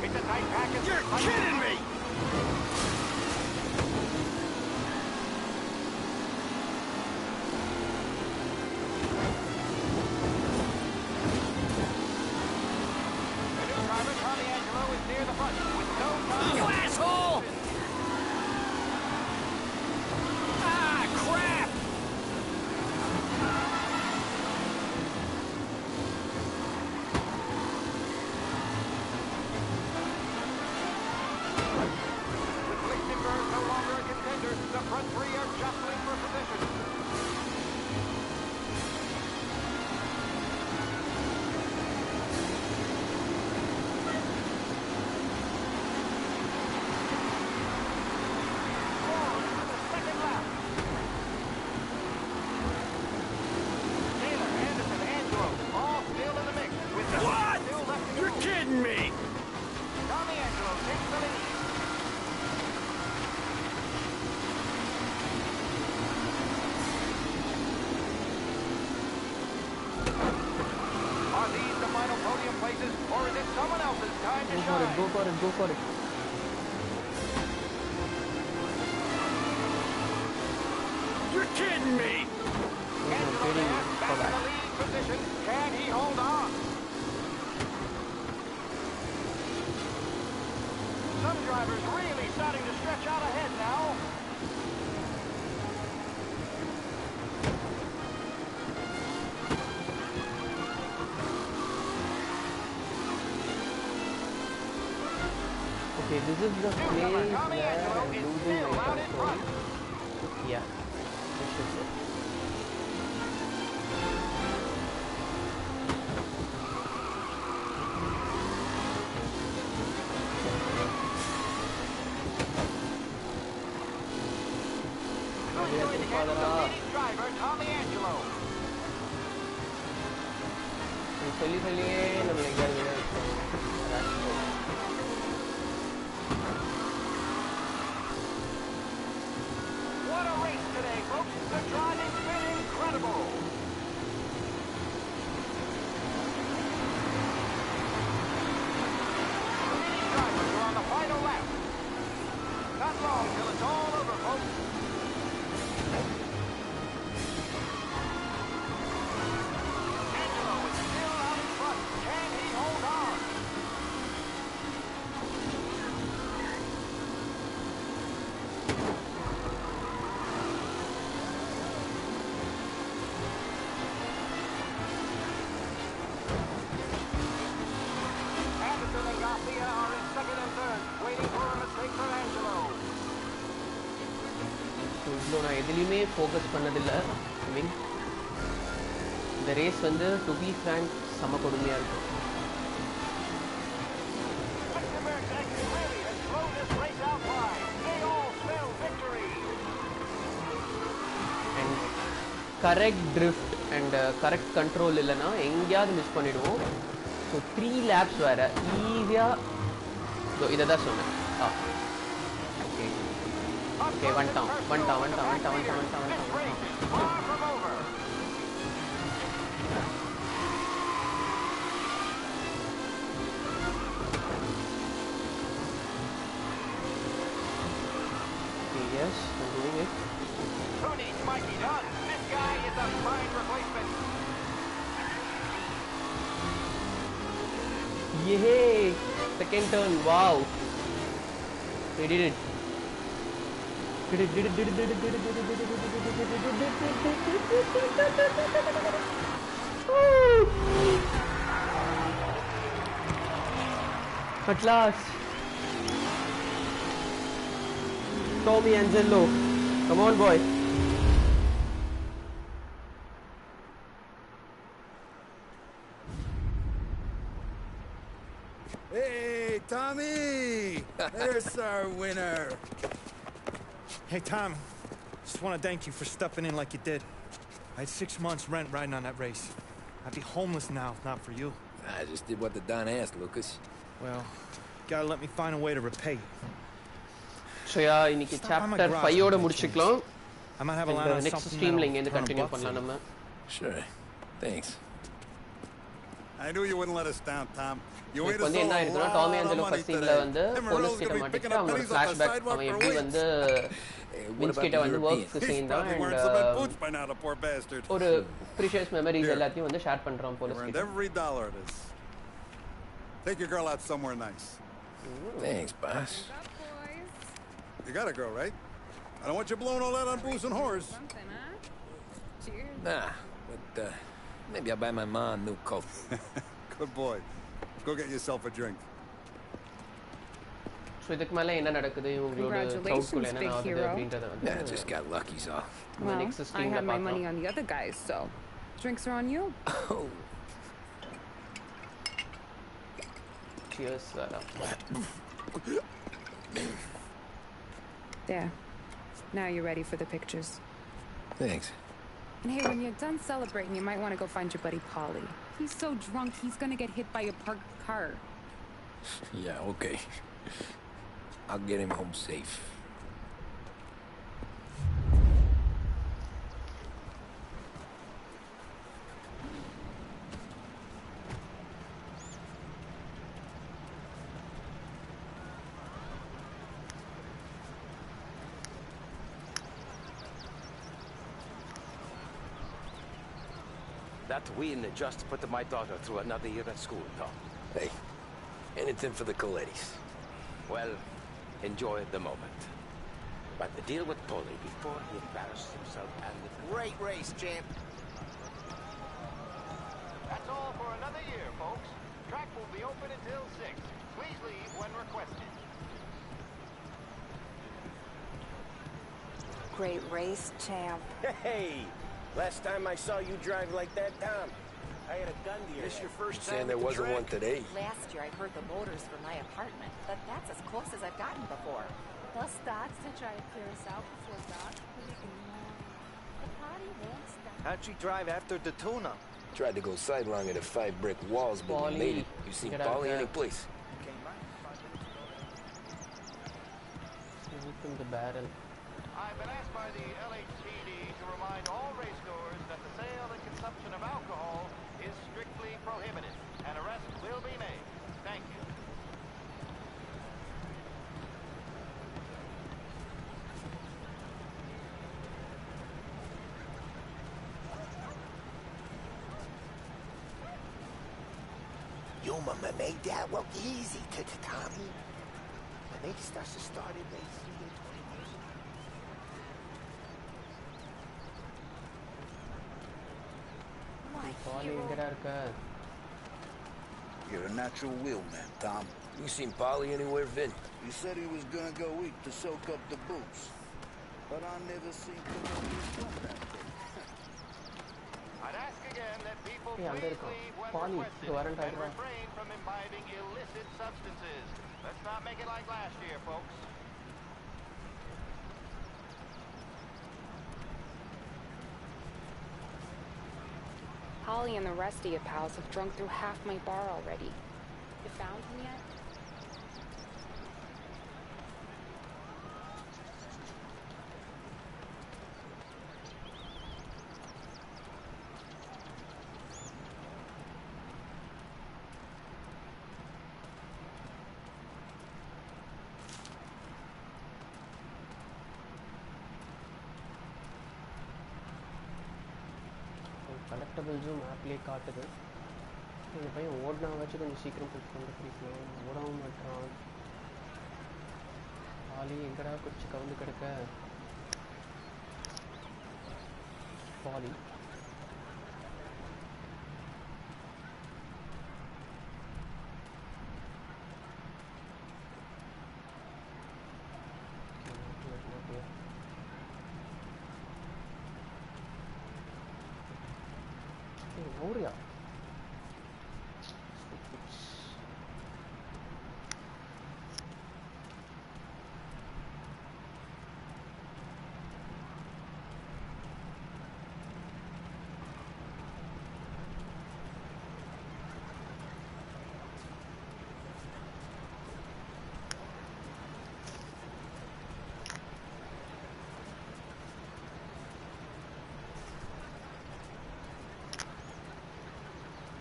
It's a tight package. You're kidding me! The new driver, Tommy Angelo, is near the front with no time. You asshole! Ah, crap! With Lichtenberg no longer a contender, the front three are jostling for position. Forward to the second lap. Taylor, Anderson, Angelo, all still in the mix. With the What? still left to go. You're kidding me! Tommy Angelo takes the lead. Go for it. You're kidding me! Angelo there, back in the lead position. Can he hold on? Some drivers really starting to stretch out ahead now. Okay, this is the place where I'm losing my control. Yeah, this is it. Who's going to handle the leading driver, Tommy Angelo? What a race today, folks. The driving's been incredible. The leading drivers are on the final lap. Not long till it's all over, folks. Angelo is still out in front. Can he hold on? Anderson and Garcia are in second and third, waiting for a mistake from Angelo. இவ்வளோ நான் எதுலேயுமே focus பண்ணதில்லை. ஐ மீன் இந்த race வந்து to be frank செம கொடுமையாக இருக்கும். And correct drift and correct control இல்லைன்னா எங்கேயாவது மிஸ் பண்ணிவிடுவோம். ஸோ 3 laps வேறு ஈஸியாக இதை தான் சொன்னேன். Okay, one down. Yes, I'm doing it. Who needs Mikey done? This guy is a fine replacement. Yay! Second turn, wow! They did it. At last! Tommy Angelo, come on, boy! Hey, Tommy! There's our winner. Hey, Tom. Just want to thank you for stepping in like you did. I had 6 months rent riding on that race. I'd be homeless now if not for you. I just did what the Don asked, Lucas. Well, gotta let me find a way to repay you. So yeah, இன்னைக்கு chapter 5 ஓட முடிச்சுக்கலாம். I might have a line on next something stream ல that'll இங்க turn a continue buck பண்ணலாம் for you. நம்ம. Sure. Thanks. I knew you wouldn't let us down, Tom. You waited வந்து so என்ன ஆயிருக்குன்னா long. டாமி ஆஞ்சலோ ஃபர்ஸ்ட் சீன்ல வந்து police கிட்ட மாட்டிக்கிட்டு அவன் ஒரு ஃபிளாஷ்பேக் அவன் எப்படி வந்து வின்ஸ் கிட்ட வந்து வர்க் செய்தான் அண்ட் ஒரு ப்ரீஷியஸ் மெமரிஸ் எல்லாத்தையும் வந்து ஷேர் பண்றான் போலீஸ் கிட்ட. Every dollar it is. Take your girl out somewhere nice. Thanks, boss. You got a girl, right? I don't want you blowing all that on booze and whores. Cheers. Nah, but maybe I'll buy my mom a new coat. Good boy. Go get yourself a drink. So இதுக்கு மேல என்ன நடக்குது இவங்களோட சவுக்குள்ள என்ன ஆகுது அப்படின்றத வந்து Yeah, just got lucky, so. Well, I had my money on the other guys, so drinks are on you. Oh. Cheers, Sarah. There. Now you're ready for the pictures. Thanks. And hey, when you're done celebrating, you might want to go find your buddy Paulie. He's so drunk, he's gonna get hit by a parked car. Yeah, okay. I'll get him home safe. That win just put my daughter through another year at school, Tom. Hey, anything for the Colettis. Well, enjoy the moment. But deal with Polly before he embarrasses himself and... Great race, champ. That's all for another year, folks. Track will be open until 6. Please leave when requested. Great race, champ. Hey! Last time I saw you drive like that, Tom, I had a gun to your head. This your first time Saying there at the wasn't track? one today. Last year I heard the motors from my apartment, but that's as close as I've gotten before. They'll start to try to clear us out before dark, but we can the party won't stop. How'd she drive after the tuna? Tried to go sidelong at the 5 brick walls, but we made it. You seen Polly any place? From the barrel. I've been asked by the LHPD to remind all racegoers that the sale and consumption of alcohol is strictly prohibited. An arrest will be made. Thank you. You made that look easy to Tommy. When they started racing here 20 years ago. Polly எங்கடா இருக்க? You're a natural wheel man, Tom. You seen Polly anywhere, Vin? He said he was gonna go eat to soak up the booze. But I never seen him come that way. I'd ask again that people Hey, please leave when requested and refrain from imbibing illicit substances. Let's not make it like last year, folks. Holly and the rest of your pals have drunk through half my bar already. You found him yet? கலெக்டபிள்ஸும் மேப்லேயே காட்டுது. இந்த பையன் ஓடினா வச்சு கொஞ்சம் சீக்கிரம் book பண்ண பிடிக்கணும். ஓடவும் மாட்டான். பாலி எங்கடா கொஞ்சம் கவுந்து கிடக்க. பாலி Gloria.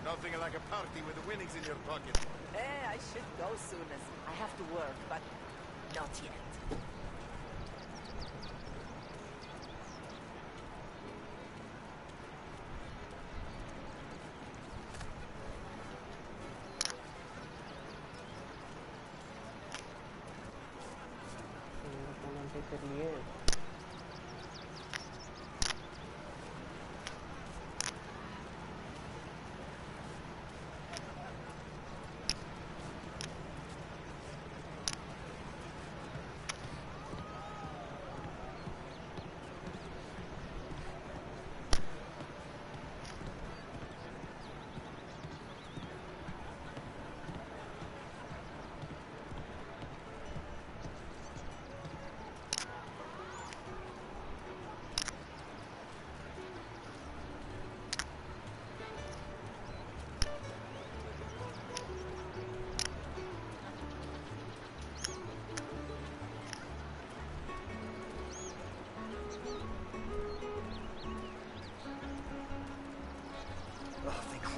Nothing like a party with the winnings in your pocket. I should go soon as I have to work, but not yet.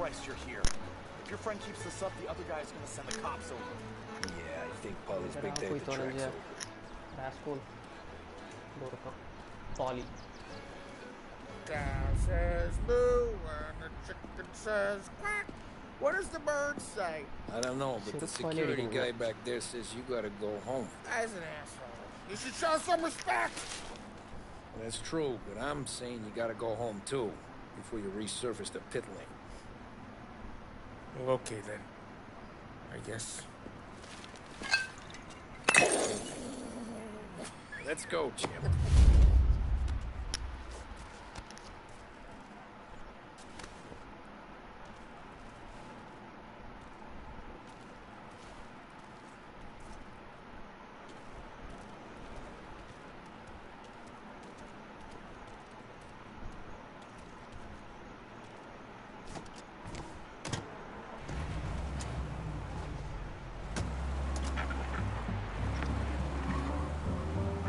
Christ, you're here. If your friend keeps this up, the other guy's gonna send the cops over. Yeah, I think Polly's big day at the track's over. Rascal. Polly. Down says Lou and the chicken says quack. What does the bird say? I don't know, but the security guy back there says you gotta go home. As an asshole. You should show some respect. That's true, but I'm saying you gotta go home too, before you resurface the pit lane. Well, okay then. I guess. Let's go, Chip.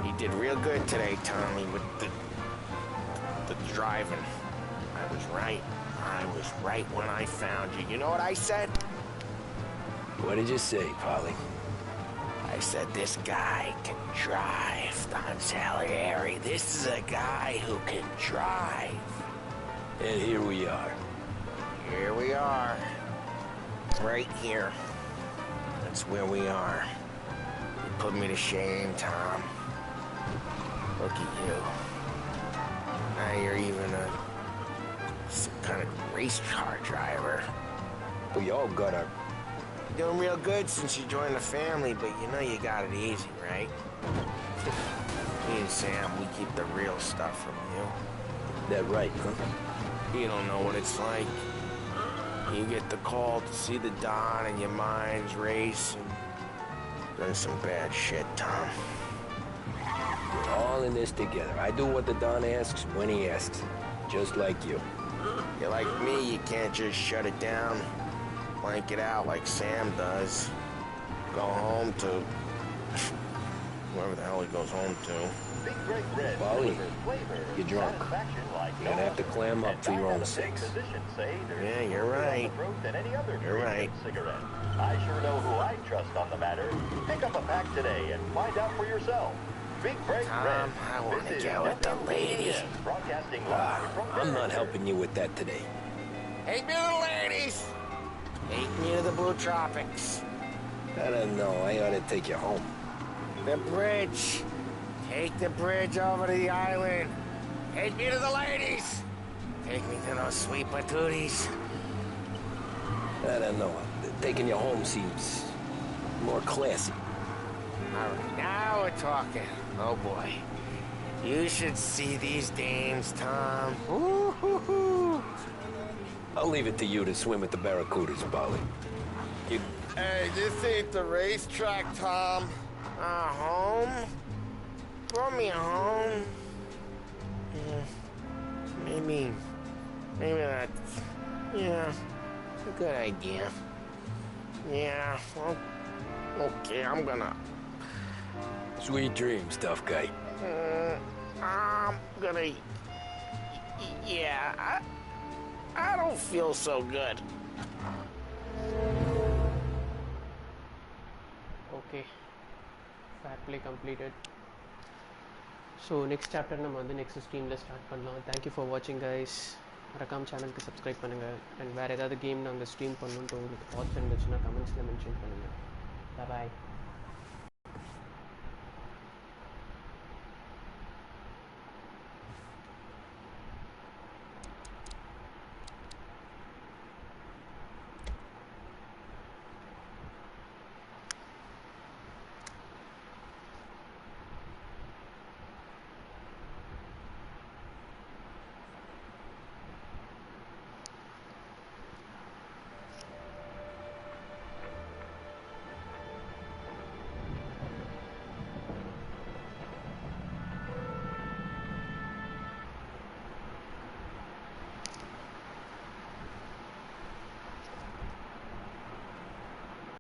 You did real good today, Tommy, with the driving. I was right. I was right when I found you. You know what I said? What did you say, Polly? I said this guy can drive, Don Salieri. This is a guy who can drive. And here we are. Here we are. Right here. That's where we are. You put me to shame, Tom. Look at you. Now you're even some kind of race car driver. We all got our... You're doing real good since you joined the family, but you know you got it easy, right? Me and Sam, we keep the real stuff from you. That right, huh? You don't know what it's like. You get the call to see the Don and your mind's race and done some bad shit, Tom. We're all in this together. I do what the Don asks when he asks. Just like you. You're like me, you can't just shut it down. Blank it out like Sam does. Go home to... whoever the hell he goes home to. Polly, you're drunk. You're gonna have to clam up for your own sakes. Yeah, you're right. You're right. I sure know who I trust on the matter. Pick up a pack today and find out for yourself. Big Break Red. I want to go with the lady. Broadcasting live from I'm not helping you with that today. Take me to the ladies. Take me to the Blue Tropics. I don't know. I ought to take you home. The bridge. Take the bridge over to the island. Take me to the ladies. Take me to those sweet patooties. I don't know. Taking you home seems more classy. All right, now we're talking. Oh, boy. You should see these dames, Tom. Ooh-hoo-hoo. I'll leave it to you to swim with the barracudas, Polly. You... Hey, this ain't the racetrack, Tom. Home? Throw me home. Yeah. Maybe that's... Yeah, a good idea. Yeah, well, okay, I'm gonna... Sweet dreams, tough guy. I'm gonna... Yeah, I don't feel so good. Okay, fair play completed. So next chapter நம்ம வந்து next streamல start பண்ணலாம். Thank you for watching guys. மறக்காம சேனலுக்கு subscribe பண்ணுங்க. And வேற ஏதாவது game நாங்க stream பண்ணனும்னு உங்களுக்கு தாட்ஸ் இருந்துச்சுன்னா கமெண்ட்ஸ்ல மென்ஷன் பண்ணுங்க. Bye bye.